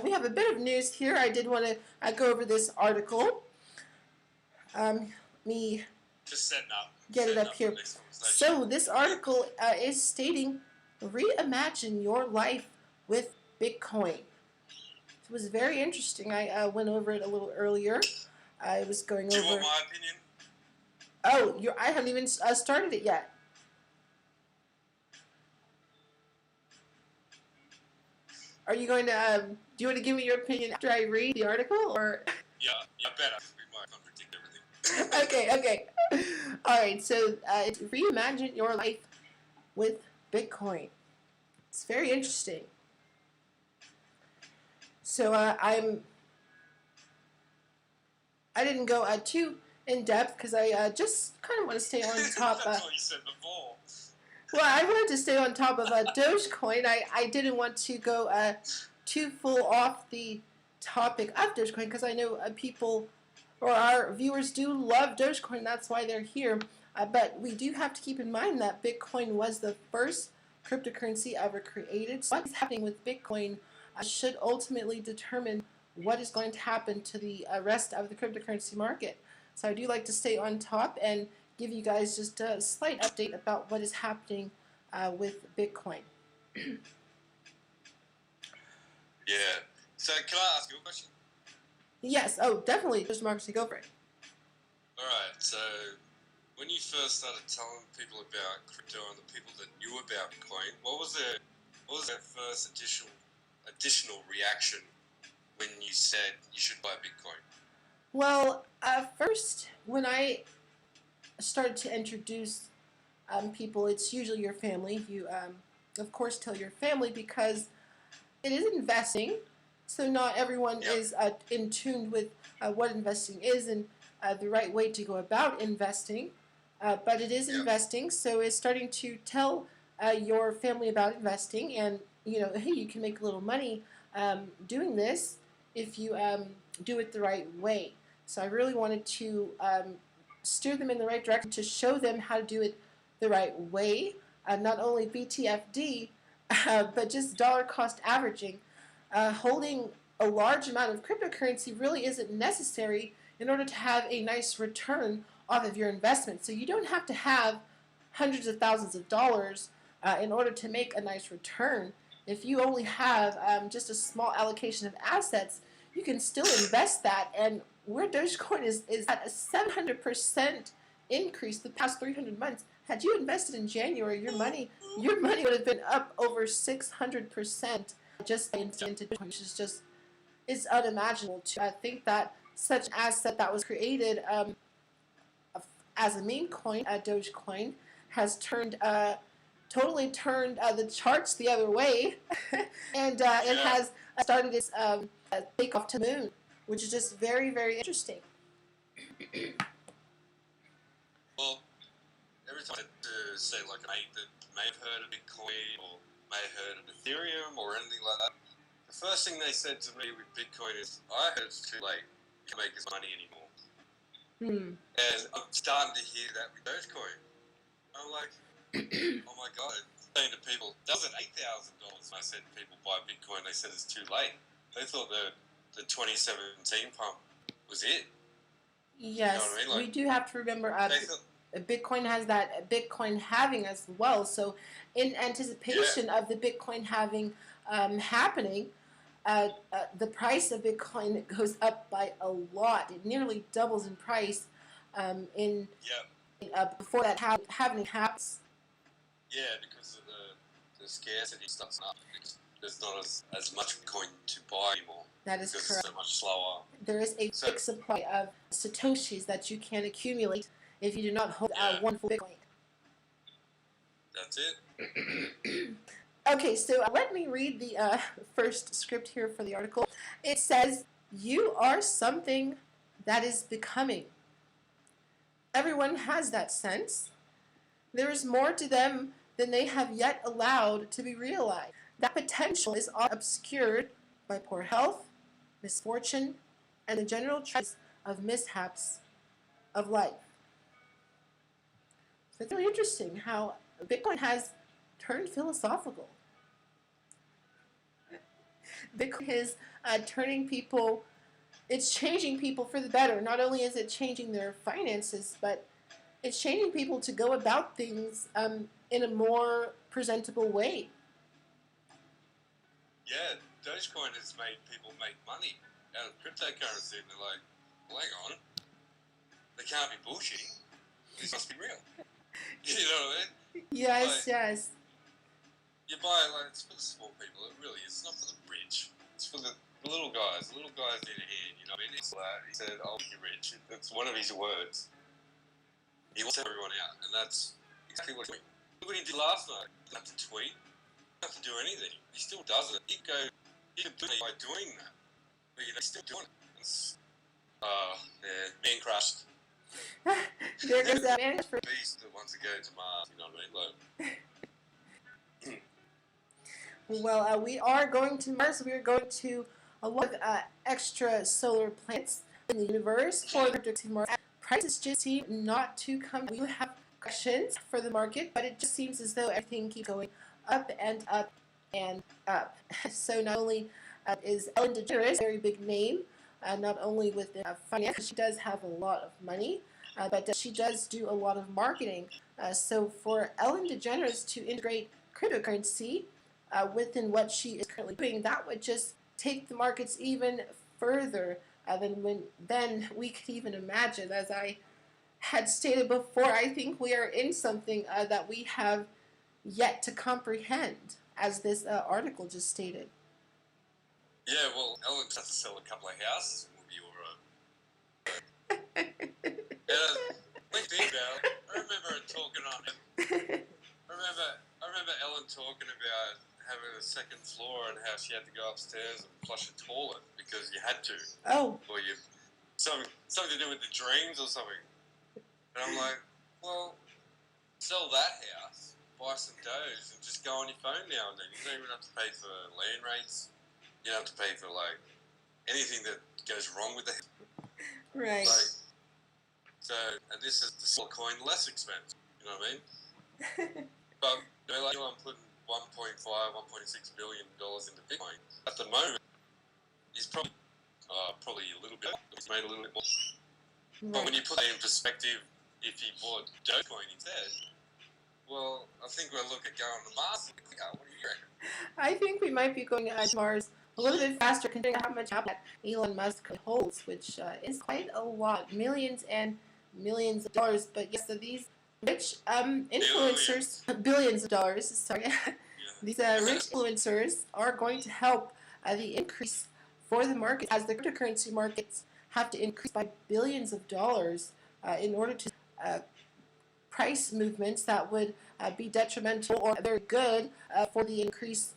We have a bit of news here. I did want to go over this article. Me just setting up. Get it up here. So this article is stating, reimagine your life with Bitcoin. It was very interesting. I went over it a little earlier. I was going over. Do you want my opinion? Oh, I haven't even started it yet. Are you going to? Do you want to give me your opinion after I read the article, or? Yeah, better. We might contradict everything. Okay. All right. So it's reimagine your life with Bitcoin. It's very interesting. So I didn't go too in depth because I just kind of want to stay on top. That's what you said before. Well, I wanted to stay on top of Dogecoin. I didn't want to go too full off the topic of Dogecoin because I know people or our viewers do love Dogecoin. That's why they're here. But we do have to keep in mind that Bitcoin was the first cryptocurrency ever created. So what is happening with Bitcoin should ultimately determine what is going to happen to the rest of the cryptocurrency market. So I do like to stay on top and give you guys just a slight update about what is happening with Bitcoin. Yeah. So can I ask you a question? Yes. Oh, definitely. There's Marcus, go for it. All right. So when you first started telling people about crypto and the people that knew about Bitcoin, what was their first additional reaction when you said you should buy Bitcoin? Well, first, when I started to introduce people, it's usually your family. You, of course, tell your family because it is investing. So not everyone Yep. is in tune with what investing is and the right way to go about investing. But it is Yep. investing, so it's starting to tell your family about investing, and hey, you can make a little money doing this if you do it the right way. So I really wanted to steer them in the right direction to show them how to do it the right way. Not only BTFD, but just dollar cost averaging. Holding a large amount of cryptocurrency really isn't necessary in order to have a nice return off of your investment. So you don't have to have hundreds of thousands of dollars in order to make a nice return. If you only have just a small allocation of assets, you can still invest that. And where Dogecoin is at a 700% increase the past 300 months. Had you invested in January, your money would have been up over 600% just by investing into Dogecoin, which is just is unimaginable to think that such an asset that was created as a meme coin, Dogecoin, has totally turned the charts the other way, and it has started its takeoff to the moon, which is just very, very interesting. Well, every time I say like a mate that may have heard of Bitcoin or may have heard of Ethereum or anything like that, the first thing they said to me with Bitcoin is, I heard it's too late to make this money anymore. And I'm starting to hear that with Dogecoin. I'm like, oh my god, saying to people, that was at $8,000 when I said people buy Bitcoin, they said it's too late. They thought the 2017 pump was it. Yes, you know what I mean? Like, we do have to remember Bitcoin has that Bitcoin halving as well. So in anticipation of the Bitcoin halving happening, the price of Bitcoin goes up by a lot. It nearly doubles in price before that halving happens. Yeah, because of the scarcity stuff's up. Because there's not as much Bitcoin to buy anymore. That is correct. It's so much slower. There is a fixed supply of Satoshis that you can accumulate if you do not hold one full Bitcoin. That's it. Okay, so let me read the first script here for the article. It says, you are something that is becoming. Everyone has that sense. There is more to them than they have yet allowed to be realized. That potential is all obscured by poor health, misfortune, and the general choice of mishaps of life. So it's really interesting how Bitcoin has turned philosophical. Bitcoin is turning people, it's changing people for the better. Not only is it changing their finances, but it's changing people to go about things in a more presentable way. Yeah, Dogecoin has made people make money out of cryptocurrency, and they're like, well, hang on, they can't be bullshitting. This must be real. You know what I mean? Yes, like, yes. You buy, like, it's for the small people. It really is. It's not for the rich. It's for the little guys. The little guys need a hand. You know what I mean? It's like, he said, I'll make you rich. That's one of his words. He wants everyone out, and that's exactly what he's doing. Look what he did last night. He didn't have to tweet. He didn't have to do anything. He still does it. He could do it by doing that. But, he's still doing it. It's, man crushed. There goes that man for beast that wants to go to Mars, you know what I mean? Like, well, we are going to Mars. We are going to a lot of extra solar planets in the universe for the to Mars. Prices just seem not to come. We have questions for the market, but it just seems as though everything keeps going up and up and up. So not only is Ellen DeGeneres a very big name, not only with finance, she does have a lot of money, but she does do a lot of marketing. So for Ellen DeGeneres to integrate cryptocurrency within what she is currently doing, that would just take the markets even further than we could even imagine. As I had stated before, I think we are in something that we have yet to comprehend, as this article just stated. Yeah, well, Ellen has to sell a couple of houses and we'll be alright. Yeah, think about it. I remember her talking on it. I remember Ellen talking about having a second floor and how she had to go upstairs and flush a toilet because you had to. Oh. Or you something to do with the dreams or something. And I'm like, well, sell that house, buy some Doge, and just go on your phone now and then. You don't even have to pay for land rates. You don't have to pay for like anything that goes wrong with the right. Like, so, and this is the sell coin less expensive. You know what I mean? But you know, like I'm putting $1.6 billion into Bitcoin at the moment. He's probably a little bit. He's made a little bit more. Right. But when you put that in perspective, if he bought Dogecoin instead, well, I think we'll look at going to Mars. What do you reckon? I think we might be going to Mars a little bit faster, considering how much capital Elon Musk holds, which is quite a lot, millions and millions of dollars. But yes, so these rich influencers, billions of dollars, sorry, these rich influencers are going to help the increase for the market, as the cryptocurrency markets have to increase by billions of dollars in order to price movements that would be detrimental or very good for the increase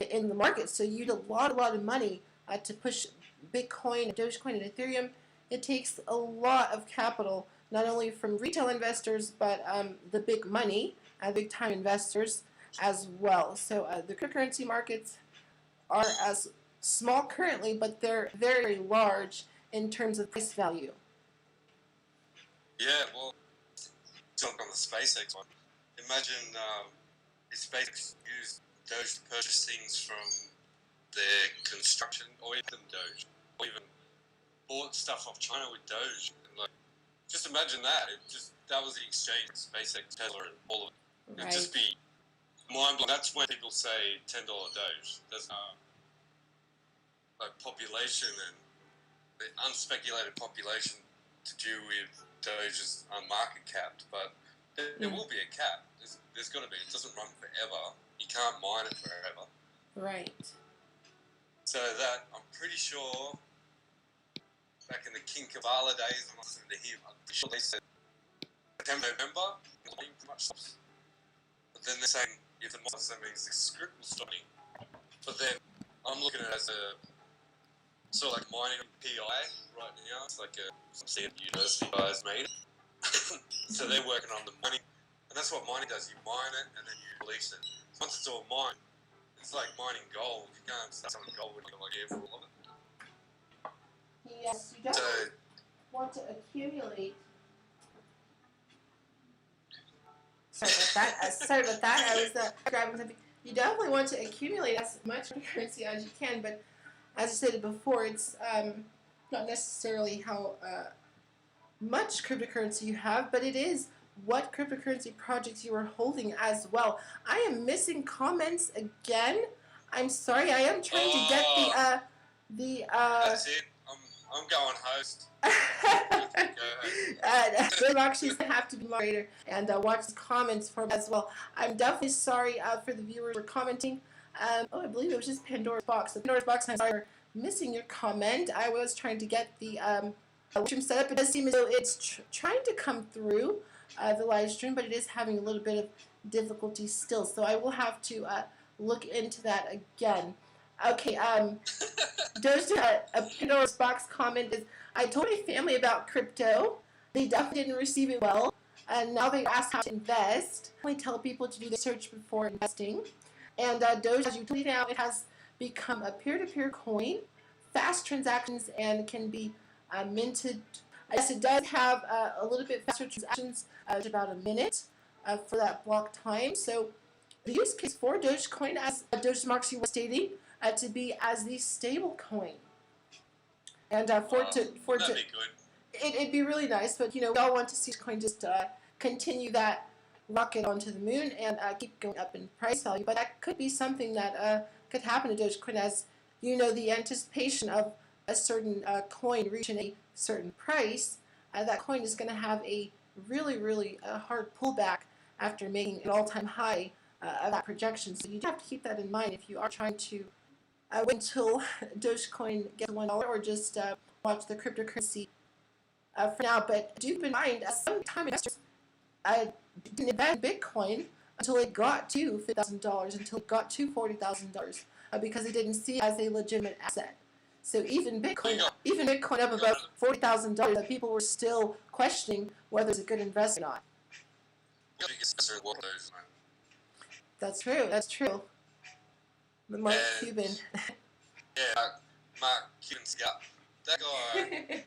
in the market. So you need a lot of money to push Bitcoin, Dogecoin, and Ethereum. It takes a lot of capital, not only from retail investors, but the big money, big time investors as well. So the cryptocurrency markets are as small currently, but they're very, very large in terms of price value. Yeah, well, jump on the SpaceX one. Imagine if SpaceX used Doge to purchase things from their construction, or even Doge, or even bought stuff off China with Doge. And like, just imagine that. That was the exchange of SpaceX, Tesla, and all of it. Right. It'd just be mind-blowing. That's when people say $10 Doge. There's like population and the unspeculated population to do with Doge is unmarket capped, but there will be a cap. There's got to be. It doesn't run forever. You can't mine it forever. Right. So that, I'm pretty sure, back in the King Kabbalah days, I'm not listening to him, I'm pretty sure they said September, November, pretty much stops. But then they're saying, if the month, that means the script will stop. But then, I'm looking at it as a sort of like mining PI right now. It's like some university guys made it. So they're working on the mining, and that's what mining does. You mine it and then you release it. Once it's all mined, it's like mining gold. You can't start selling gold when you're like here for all of it. Yes, you don't want to accumulate. Sorry about that. I was grabbing something. You definitely want to accumulate as much currency as you can, but as I stated before, it's not necessarily how much cryptocurrency you have, but it is what cryptocurrency projects you are holding as well. I am missing comments again. I'm sorry. I am trying to get the. That's it. I'm going host. Go actually have to be moderator and watch the comments for me as well. I'm definitely sorry for the viewers who are commenting. I believe it was just Pandora's Box. Pandora's Box, I'm sorry for missing your comment. I was trying to get the stream set up. It does seem as though it's trying to come through the live stream, but it is having a little bit of difficulty still. So I will have to look into that again. Okay, there's a Pandora's Box comment is, I told my family about crypto. They definitely didn't receive it well. And now they ask how to invest. I tell people to do the search before investing. And Doge, as you told now, it has become a peer-to-peer coin, fast transactions, and can be minted. Yes, it does have a little bit faster transactions, about a minute for that block time. So the use case for Dogecoin, as Doge Moxie was stating, to be as the stable coin. And it'd be really nice, but you know, we all want to see coin just continue that rocket onto the moon and keep going up in price value. But that could be something that could happen to Dogecoin, as the anticipation of a certain coin reaching a certain price, that coin is going to have a really, really hard pullback after making an all-time high of that projection. So you do have to keep that in mind if you are trying to wait until Dogecoin gets $1 or just watch the cryptocurrency for now. But do keep in mind, sometimes investors didn't invest in Bitcoin until it got to $50,000, until it got to $40,000, because they didn't see it as a legitimate asset. So even Bitcoin up above $40,000, people were still questioning whether it's a good investment or not. That's true. That's true. The Mark Cuban. Yeah, Mark Cuban's gut. That guy.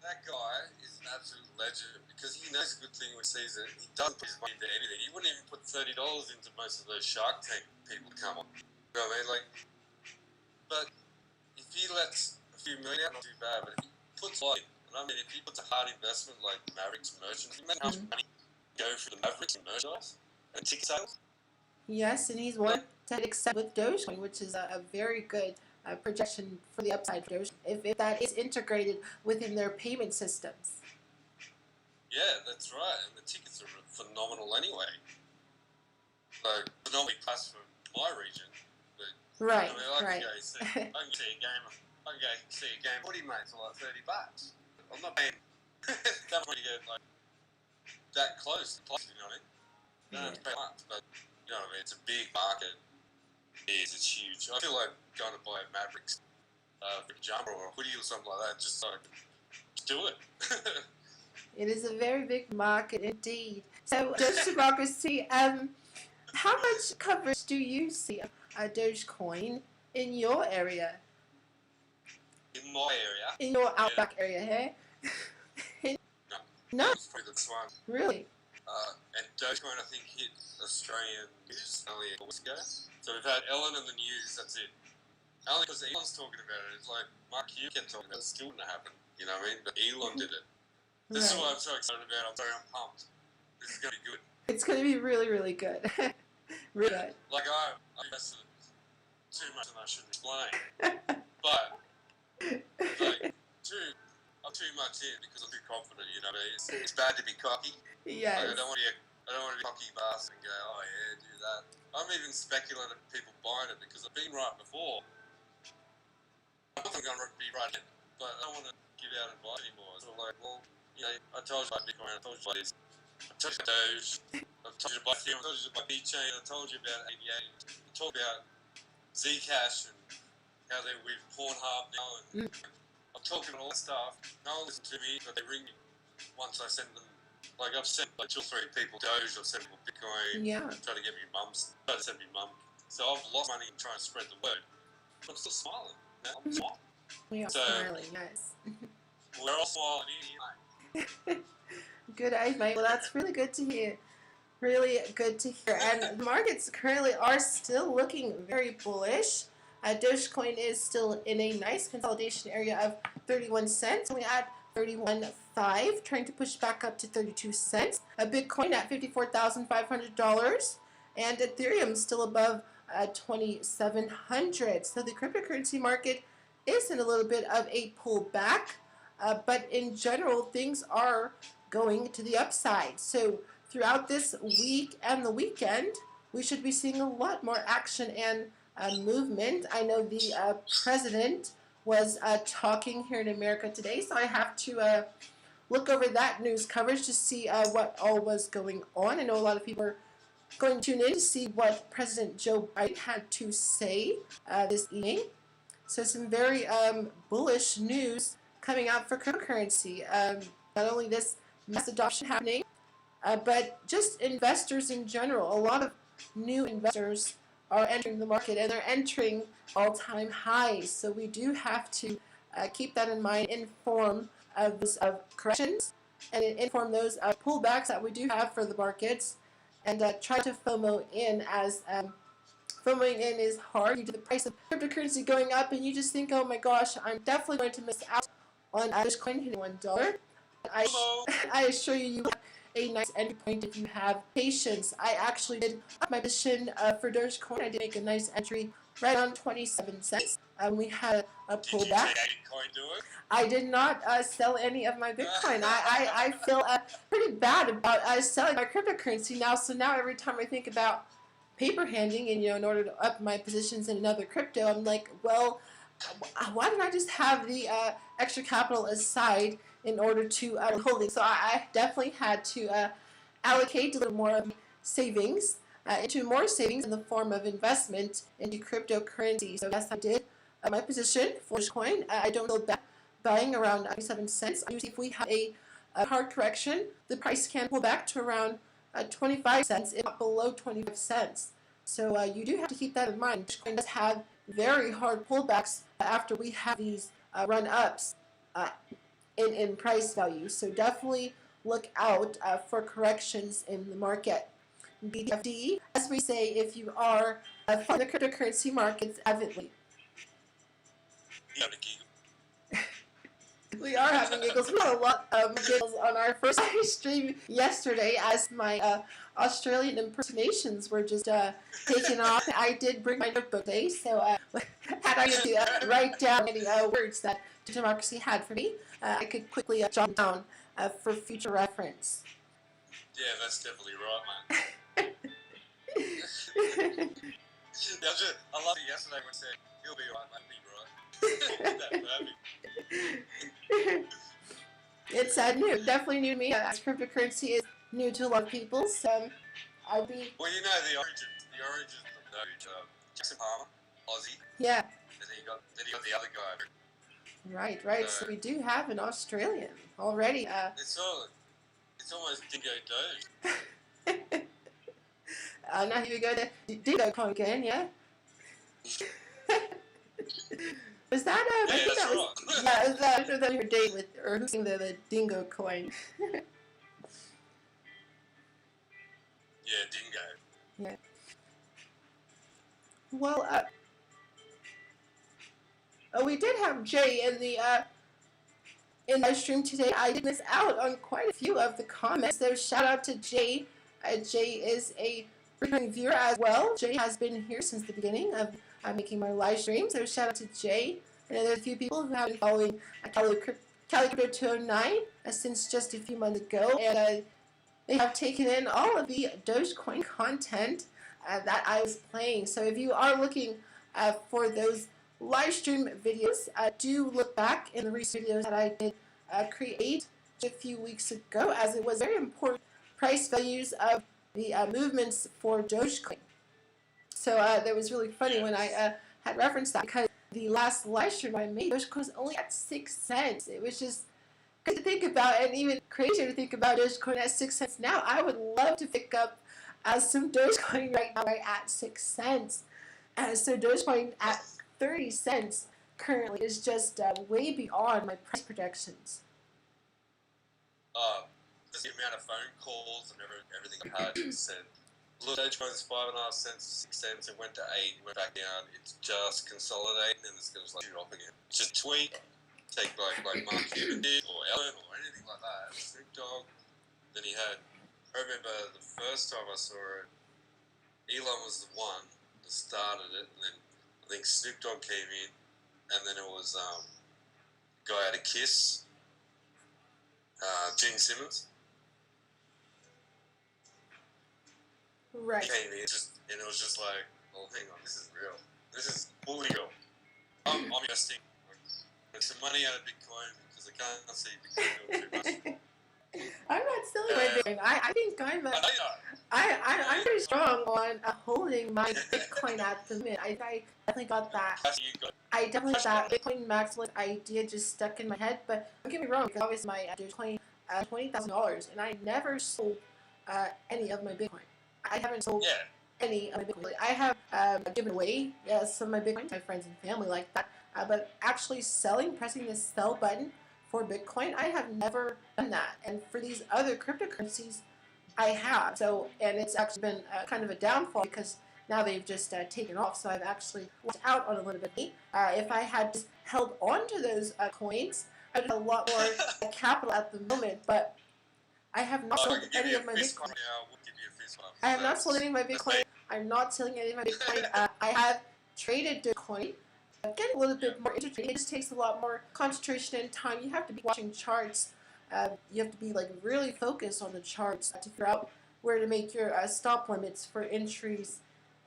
That guy is an absolute legend because he knows a good thing when he sees it. He doesn't put his money into anything. He wouldn't even put $30 into most of those Shark Tank people to come on. You know what I mean? Like, but if he lets a few million out, not too bad. But if he puts a lot in, and I mean, if he puts a hard investment like Mavericks merchandise, imagine how much money go for the Mavericks and merchandise and ticket sales. Yes, and he's one to accept with Dogecoin, which is a very good projection for the upside for Dogecoin, if that is integrated within their payment systems. Yeah, that's right, and the tickets are phenomenal anyway. Like, phenomenally priced for my region. But, right, I mean, I can right. go see a game. I can go see a game. Footy, mate, for like $30. I'm not paying that money to get like that close. You know what I mean? You don't have to pay much, but you know what I mean. It's a big market. It's huge. I feel like going to buy a Mavericks pajama or a hoodie or something like that, just so I can just do it. It is a very big market indeed. So, Doge Democracy, how much coverage do you see Dogecoin in your area? In my area? In your outback area, hey? No. It's probably the one. Really? And Dogecoin, I think, hit Australian news only a week ago. So we've had Ellen in the news, that's it. Only because Elon's talking about it. It's like Mark Cuban kept talking about it, still didn't happen. You know what I mean? But Elon did it. This is what I'm so excited about. I'm pumped. This is going to be good. It's going to be really, really good. Really good. Like, I invested too much than I should explain. But, like, I'm too much in because I'm too confident, you know what I mean? It's bad to be cocky. Yes. Like, I don't want to be a cocky bastard and go, oh yeah, do that. I'm even speculating at people buying it because I've been right before. I don't think I'm going to be right in, but I don't want to give out advice anymore. So like, well, you know, I told you about Bitcoin, I told you about this, I told you about Doge, I told you about Ethereum, I told you about BJHKLPT, I told you about 88, I told you about Zcash and how they're with Pornhub now, and I'm talking about all that stuff. No one listens to me, but they ring me once I send them. Like, I've sent like 2 or 3 people Doge, I've sent people Bitcoin, try to get me try to send me mum. So I've lost money and trying to spread the word. But I'm still smiling. You know? I'm smiling. We are smiling, yes. We're all smiling here, mate. Good eyes, mate. Well, that's really good to hear. Really good to hear. And the markets currently are still looking very bullish. Dogecoin is still in a nice consolidation area of 31 cents. Only at 31.5, trying to push back up to 32 cents. Bitcoin at $54,500, and Ethereum still above 2,700. So the cryptocurrency market is in a little bit of a pullback, but in general, things are going to the upside. So throughout this week and the weekend, we should be seeing a lot more action and movement. I know the president was talking here in America today, so I have to look over that news coverage to see what all was going on. I know a lot of people are going to tune in to see what President Joe Biden had to say this evening. So some very bullish news coming out for cryptocurrency. Not only this mass adoption happening, but just investors in general. A lot of new investors are entering the market, and they're entering all-time highs. So we do have to keep that in mind, inform those of corrections, and inform those pullbacks that we do have for the markets, and try to FOMO in, as FOMOing in is hard due to the price of cryptocurrency going up, and you just think, oh my gosh, I'm definitely going to miss out on Dogecoin hitting $1. I assure you, you have a nice entry point if you have patience. I actually did up my position for Dogecoin. I did make a nice entry right around 27 cents. We had a Did you pullback. see Bitcoin do it? I did not sell any of my Bitcoin. I feel pretty bad about selling my cryptocurrency now. So now every time I think about paper handing and, in order to up my positions in another crypto, I'm like, well, why don't I just have the extra capital aside in order to holding? So I definitely had to allocate a little more of savings into more savings in the form of investment into cryptocurrency. So yes, I did my position for Dogecoin. I don't feel bad buying around 97 cents. Usually if we have a hard correction, the price can pull back to around 25 cents, if not below 25 cents. So you do have to keep that in mind. Dogecoin does have very hard pullbacks after we have these run-ups in price value. So definitely look out for corrections in the market. BFD, as we say, if you are from the cryptocurrency markets avidly. You have a giggle. We are having giggles. We had a lot of giggles on our first stream yesterday as my Australian impersonations were just taken off. I did bring my notebook today, so had I to write down any words that Democracy had for me, I could quickly jot down for future reference. Yeah, that's definitely right, man. I love it yesterday when I said, "You'll be right, mate, be right." It's new, definitely new to me. As cryptocurrency is new to a lot of people, so I'll be. Well, the origins of Doge, Jackson Palmer, Aussie. Yeah. And then you got the other guy. Right. So we do have an Australian already. It's almost Dingo Doge. Now here we go to Dogecoin again, yeah? Was that yeah, I think that's that was, right. yeah, was that your date with, or who's the dingo coin? Yeah, Dingo. Yeah. Well, we did have Jay in the stream today. I did miss out on quite a few of the comments, so shout out to Jay. Jay is a returning viewer as well. Jay has been here since the beginning of making my live stream, so shout out to Jay. And there's a few people who have been following Gracey209 since just a few months ago, and they have taken in all of the Dogecoin content that I was playing. So if you are looking for those live stream videos, do look back in the recent videos that I did create a few weeks ago, as it was very important price values of the movements for Dogecoin. So that was really funny when I had referenced that, because the last live stream I made, Dogecoin was only at 6 cents. It was just good to think about, and even crazier to think about Dogecoin at 6 cents now. I would love to pick up some Dogecoin right now, right at 6 cents. So Dogecoin at 30 cents currently is just way beyond my price projections. Just the amount of phone calls and everything I've had said, look, Dogecoin's 5.5 cents, 6 cents, it went to 8, went back down, it's just consolidating, and it's going to like shoot off again. Just tweet, take like Mark Cuban did, or Ellen, or anything like that, Snoop Dogg. Then he had, I remember the first time I saw it, Elon was the one that started it, and then I think Snoop Dogg came in, and then it was guy had a Kiss, Gene Simmons. Right. He came in, and it was just like, oh, hang on, this is real. This is fully real. I'm investing some money out of Bitcoin because I can't see Bitcoin doing too much. I'm not selling my Bitcoin. I think I'm pretty strong on holding my Bitcoin at the minute. I definitely got that. I definitely got that Bitcoin maximalist idea just stuck in my head. But don't get me wrong, because obviously my Dogecoin $20,000, and I never sold any of my Bitcoin. I haven't sold any of my Bitcoin. I have given away some of my Bitcoin to my friends and family like that. But actually pressing the sell button for Bitcoin, I have never done that. And for these other cryptocurrencies, I have. So, and it's actually been kind of a downfall, because now they've just taken off. So I've actually lost out on a little bit. If I had just held on to those coins, I'd have a lot more capital at the moment. But I have not sold any of my Bitcoin. I have not sold any of my Bitcoin. I'm not selling any of my Bitcoin. I have traded Dogecoin, get a little bit more interesting. It just takes a lot more concentration and time. You have to be watching charts. You have to be like really focused on the charts to figure out where to make your stop limits for entries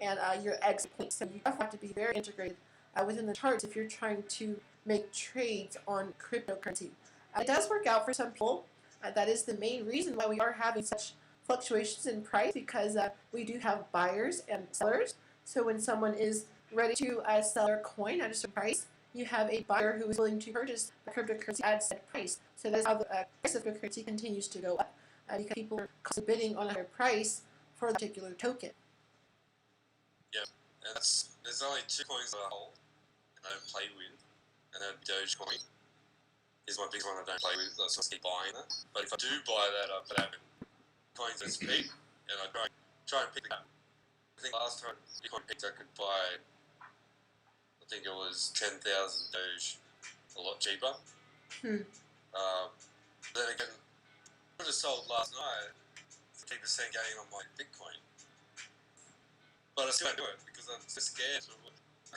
and your exit points. So you have to be very integrated within the charts if you're trying to make trades on cryptocurrency. It does work out for some people. That is the main reason why we are having such fluctuations in price, because we do have buyers and sellers. So when someone is ready to sell their coin at a certain price, you have a buyer who is willing to purchase the cryptocurrency at said price. So that's how the price of cryptocurrency continues to go up, because people are constantly bidding on a higher price for a particular token. Yeah, and there's only 2 coins that I hold and I don't play with, and Dogecoin is my biggest one I don't play with. I just keep buying it. But if I do buy that, I put out in coins that's peak, and I try and pick it up. I think last time Bitcoin peaked, I could buy, I think it was 10,000 Doge, a lot cheaper. Then again, I would have sold last night for 10% gain on my Bitcoin. But I still don't do it because I'm so scared. I'm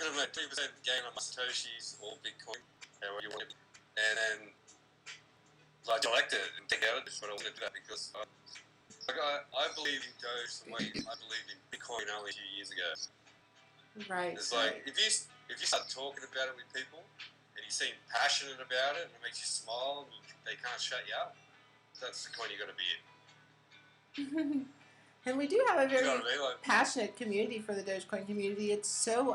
going to make 20% gain on my Satoshis or Bitcoin, however you want it. And then I collect it and take out it, but I want to do that because I believe in Doge the way I believed in Bitcoin only a few years ago. Right. It's like if you start talking about it with people and you seem passionate about it and it makes you smile and they can't shut you up, that's the coin you got to be in. And we do have a very like, passionate community for the Dogecoin community. It's so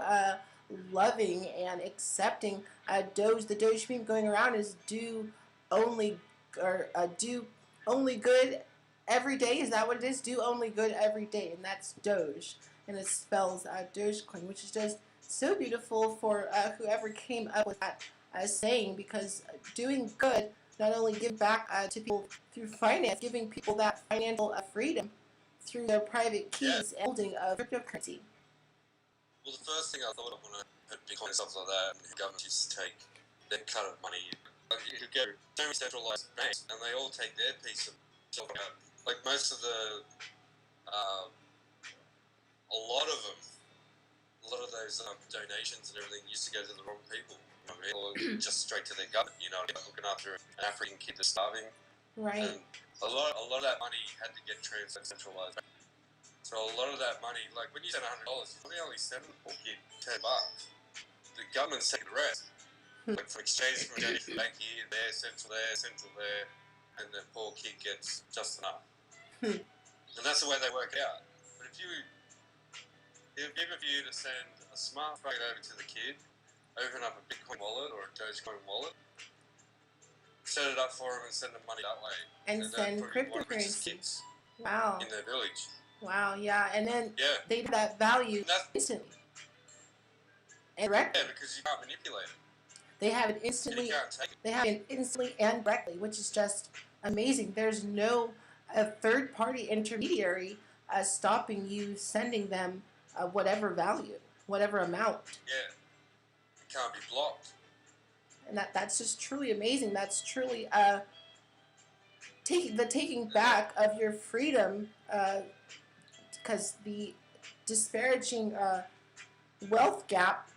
loving and accepting. The Doge meme going around is do only good every day. Is that what it is? Do only good every day, and that's Doge, and it spells Dogecoin, which is just so beautiful for whoever came up with that saying, because doing good not only give back to people through finance, giving people that financial freedom through their private keys and holding of cryptocurrency. Well, the first thing I thought of when I heard Bitcoin and stuff like that, and the government used to take their cut of money, like you could get so many centralized banks, and they all take their piece of like most of the, a lot of those donations and everything used to go to the wrong people, you know what I mean? Or just straight to their government, you know, looking after an African kid that's starving. Right. And a lot of that money had to get transferred centralized. So a lot of that money, like when you send $100, you only send the poor kid $10. The government's taking the rest. Like for exchange from back here, there, central there, and the poor kid gets just enough. And that's the way they work out. But if it would be for you to send a smartphone over to the kid, open up a Bitcoin wallet or a Dogecoin wallet, set it up for them and send them money that way. And send cryptocurrency. Wow. In their village. Wow, yeah. And then they have that value instantly. And directly. Yeah, because you can't manipulate it. They have it instantly. They have it instantly and directly, which is just amazing. There's no third-party intermediary stopping you sending them whatever value, whatever amount. Yeah, it can't be blocked. And that's just truly amazing. That's truly taking back of your freedom, because the disparaging wealth gap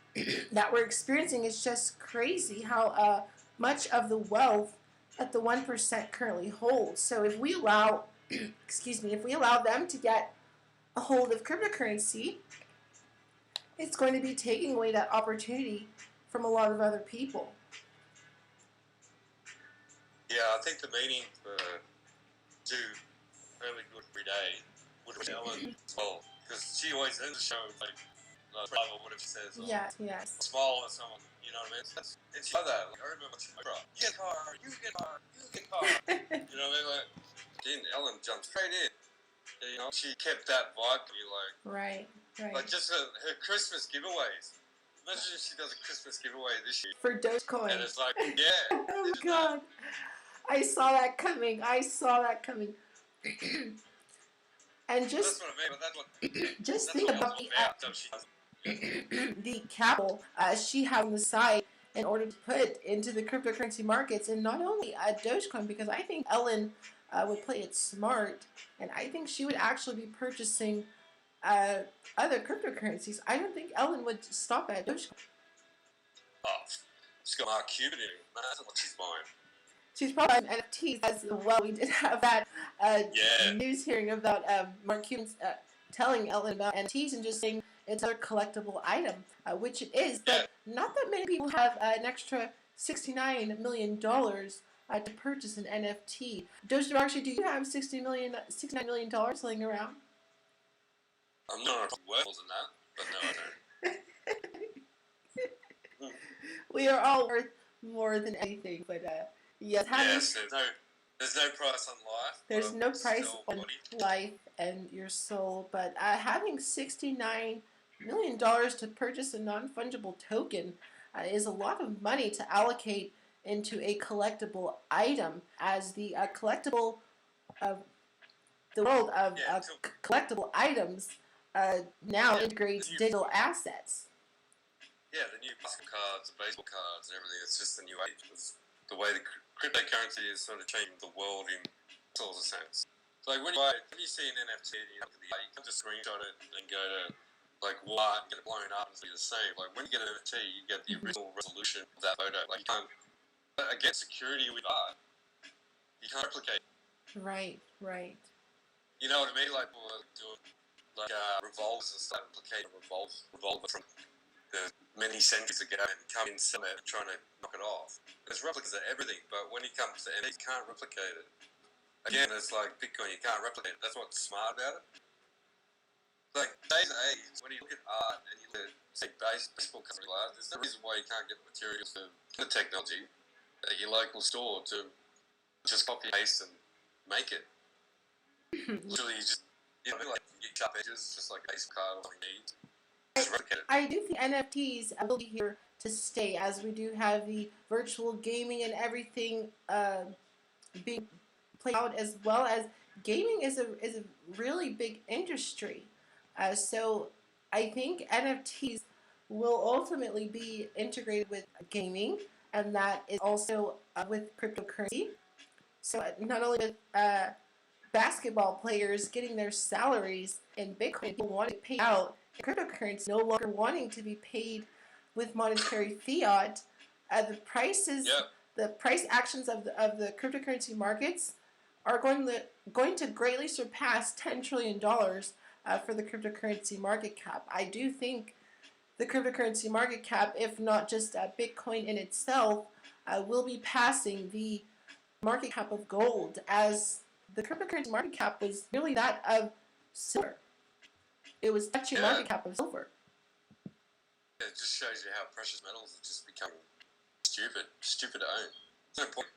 that we're experiencing is just crazy. How much of the wealth that the 1% currently holds. So if we allow, if we allow them to get a hold of cryptocurrency, it's going to be taking away that opportunity from a lot of other people. Yeah, I think the meaning for do only good every day would be Ellen as well, because she always ends the show with like or whatever she says. Yes. Smile at someone, you know what I mean? And she like that. Like, I remember Oprah. You get hard, you get hard, you get hard. You know what I mean? Like, then Ellen jumped straight in. And, you know, she kept that vibe to you, like. Right. Like just her Christmas giveaways. Imagine if she does a Christmas giveaway this year. For Dogecoin. And it's like, yeah. Oh God. I saw that coming. And just, that's what I mean, but that's what, just that's think what about the capital she had on the side in order to put into the cryptocurrency markets, and not only Dogecoin, because I think Ellen would play it smart, and I think she would actually be purchasing other cryptocurrencies, I don't think Ellen would stop at Dogecoin. Oh, she's got Mark Cuban in it. Imagine what she's buying. She's probably on NFTs as well. We did have that Yeah. news hearing about Mark Cuban telling Ellen about NFTs and just saying it's a collectible item, which it is, but not that many people have an extra $69 million to purchase an NFT. Doge, actually, do you have $69 million laying around? I'm not worth than that, but no, I don't. We are all worth more than anything, but yes, Yes, there's no price on life. There's no price on life and your soul, but having $69 million to purchase a non-fungible token is a lot of money to allocate into a collectible item, as the collectible the world of collectible items now integrates digital assets. Yeah, the new basketball cards, the baseball cards, and everything. It's just the new age. It's the way the cryptocurrency is sort of changing the world in all the sense. So like when you see an NFT, you can just screenshot it and go to like what and get it blown up and be the same. Like when you get an NFT, you get the original resolution of that photo. Like you can't against security with art. You can't replicate. Right. You know what I mean? Like we're doing like revolvers and stuff, replicating revolver from the many centuries ago and come in some and trying to knock it off. There's replicas of everything, but when it comes to NFTs, you can't replicate it. Again, it's like Bitcoin, you can't replicate it. That's what's smart about it. Like today's age, when you look at art and you look at, say, baseball cards, there's no reason why you can't get the materials to the technology at your local store to just copy paste and make it. Literally, you just like you get sharp edges, just like a baseball card or something you need. I do think NFTs will be here to stay, as we do have the virtual gaming and everything being played out, as well as gaming is a really big industry. So I think NFTs will ultimately be integrated with gaming, and that is also with cryptocurrency. So not only with basketball players getting their salaries in Bitcoin, people want to pay out cryptocurrency, no longer wanting to be paid with monetary fiat. The price actions of the cryptocurrency markets are going to greatly surpass $10 trillion for the cryptocurrency market cap. I do think the cryptocurrency market cap, if not just Bitcoin in itself, will be passing the market cap of gold, as the cryptocurrency market cap was nearly that of silver. It was touching market cap of silver. It just shows you how precious metals have just become stupid to own. There's no point.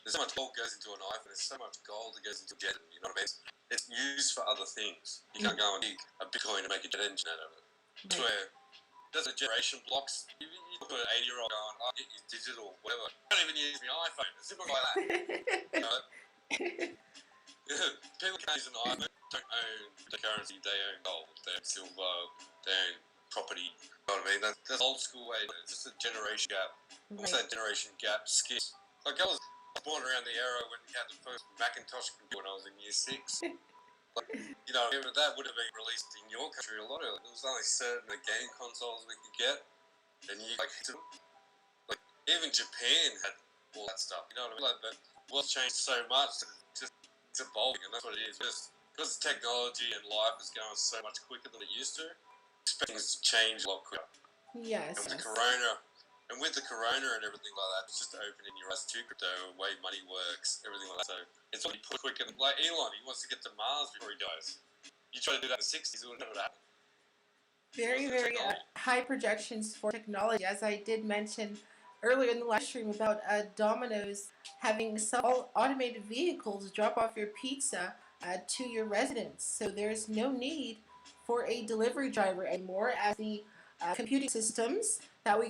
There's so much gold goes into a knife, and there's so much gold that goes into a jet. You know what I mean? It's used for other things. You can't go and dig a Bitcoin and make a jet engine out of it. That's where there's a generation blocks. You look at an 80-year-old going, "Oh, get your digital, whatever." I don't even use my iPhone. It's simple like that. You know? People can't use an iPhone. Don't own the currency. They own gold. They own silver. They own property. You know what I mean? That's old school way. It's just a generation gap. Once that generation gap skips, like I was born around the era when we had the first Macintosh computer when I was in year 6. Like, you know, that would have been released in your country a lot earlier. There was only certain game consoles we could get, and you like even Japan had all that stuff. You know what I mean? Like, the world's changed so much that it's evolving, and that's what it is. Just because technology and life is going so much quicker than it used to, expect things to change a lot quicker. Yes. And with the corona and everything like that, it's just opening your eyes to crypto, the way money works, everything like that. So it's really quick. And like Elon, he wants to get to Mars before he dies. You try to do that in the 60s, it would never happen. Very high projections for technology, as I did mention earlier in the live stream about Domino's having automated vehicles drop off your pizza to your residence. So there's no need for a delivery driver anymore, as the computing systems that we